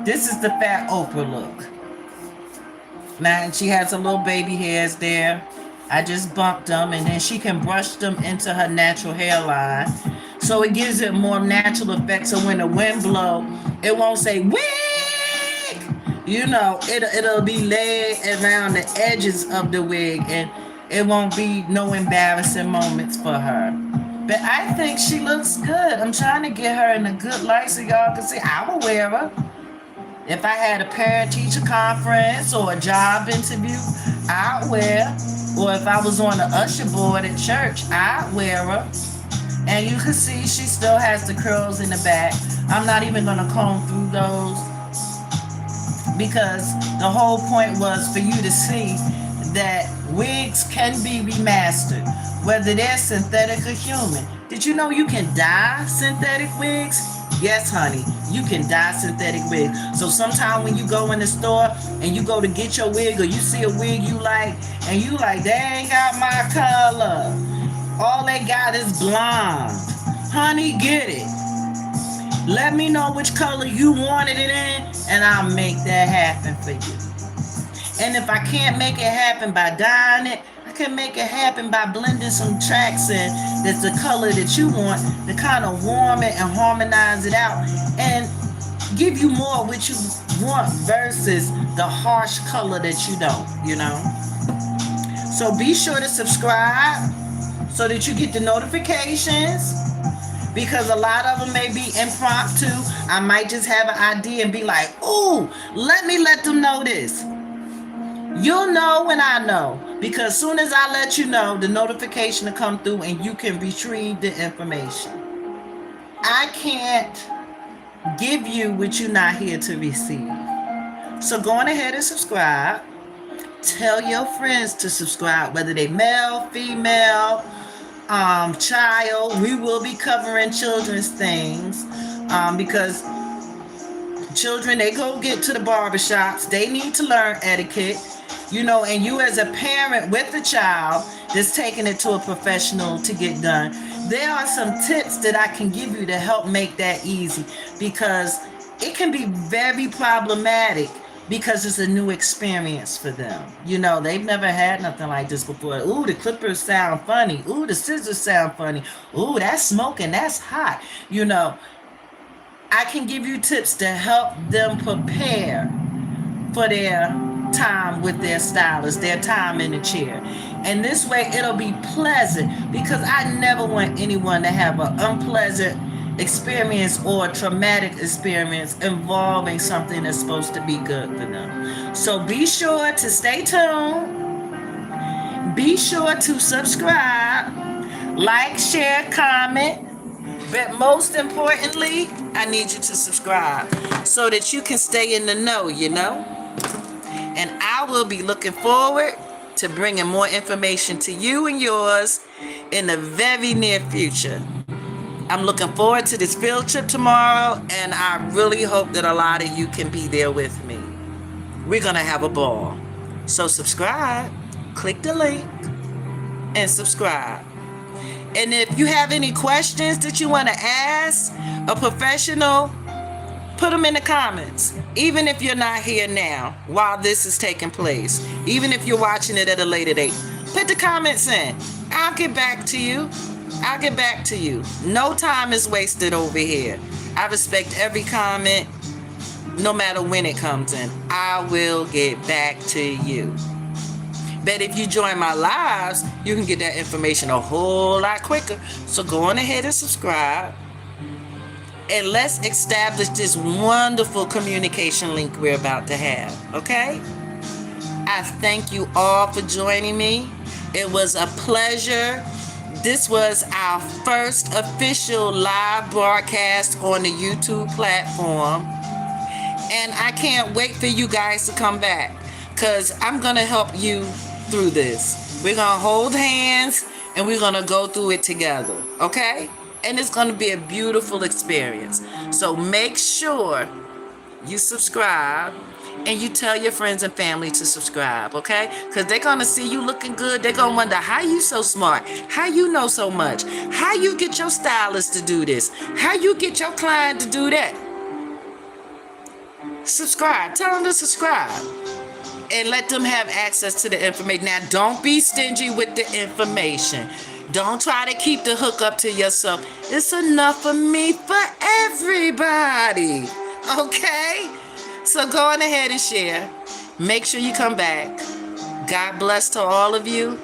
This is the Fat Oprah look. Now, she has her little baby hairs there. I just bumped them, and then she can brush them into her natural hairline. So it gives it more natural effect. So when the wind blow, it won't say wig. You know, it'll be laid around the edges of the wig, and it won't be no embarrassing moments for her. But I think she looks good. I'm trying to get her in a good light so y'all can see. I would wear her. If I had a parent-teacher conference or a job interview, I'd wear her. Or if I was on the usher board at church, I'd wear her. And you can see she still has the curls in the back. I'm not even going to comb through those, because the whole point was for you to see that wigs can be remastered, whether they're synthetic or human. Did you know you can dye synthetic wigs? Yes, honey, you can dye synthetic wigs. So sometime when you go in the store and you go to get your wig, or you see a wig you like, and you like, they ain't got my color. All they got is blonde. Honey, get it. Let me know which color you wanted it in, and I'll make that happen for you. And if I can't make it happen by dyeing it, I can make it happen by blending some tracks in that's the color that you want, to kind of warm it and harmonize it out and give you more of what you want versus the harsh color that you don't, you know. So be sure to subscribe so that you get the notifications, because a lot of them may be impromptu. I might just have an idea and be like, ooh, let me let them know this. You'll know when I know, because soon as I let you know, the notification will come through and you can retrieve the information. I can't give you what you're not here to receive. So go on ahead and subscribe. Tell your friends to subscribe, whether they male, female, child. We will be covering children's things, because children, they go get to the barbershops. They need to learn etiquette, you know, and you as a parent with a child that's taking it to a professional to get done, there are some tips that I can give you to help make that easy, because it can be very problematic, because it's a new experience for them. You know, they've never had nothing like this before. Ooh, the clippers sound funny. Ooh, the scissors sound funny. Ooh, that's smoking, that's hot. You know, I can give you tips to help them prepare for their time with their stylist, their time in the chair. And this way it'll be pleasant, because I never want anyone to have an unpleasant experience or a traumatic experience involving something that's supposed to be good for them. So be sure to stay tuned. Be sure to subscribe, like, share, comment. But most importantly, I need you to subscribe so that you can stay in the know, you know? And I will be looking forward to bringing more information to you and yours in the very near future. I'm looking forward to this field trip tomorrow, and I really hope that a lot of you can be there with me. We're going to have a ball. So subscribe, click the link, and subscribe. And if you have any questions that you want to ask a professional, put them in the comments. Even if you're not here now while this is taking place, even if you're watching it at a later date, put the comments in. I'll get back to you. I'll get back to you. No time is wasted over here. I respect every comment, no matter when it comes in. I will get back to you. But if you join my lives, you can get that information a whole lot quicker. So go on ahead and subscribe. And let's establish this wonderful communication link we're about to have. Okay? I thank you all for joining me. It was a pleasure. This was our first official live broadcast on the YouTube platform. And I can't wait for you guys to come back, because I'm going to help you through this. We're going to hold hands and we're going to go through it together, okay? And it's going to be a beautiful experience. So make sure you subscribe and you tell your friends and family to subscribe, okay? Because they're going to see you looking good. They're going to wonder, how you so smart? How you know so much? How you get your stylist to do this? How you get your client to do that? Subscribe. Tell them to subscribe. And let them have access to the information. Now, don't be stingy with the information. Don't try to keep the hookup to yourself. It's enough for me, for everybody. Okay? So go on ahead and share. Make sure you come back. God bless to all of you.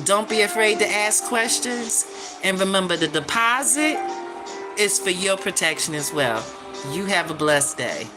Don't be afraid to ask questions. And remember, the deposit is for your protection as well. You have a blessed day.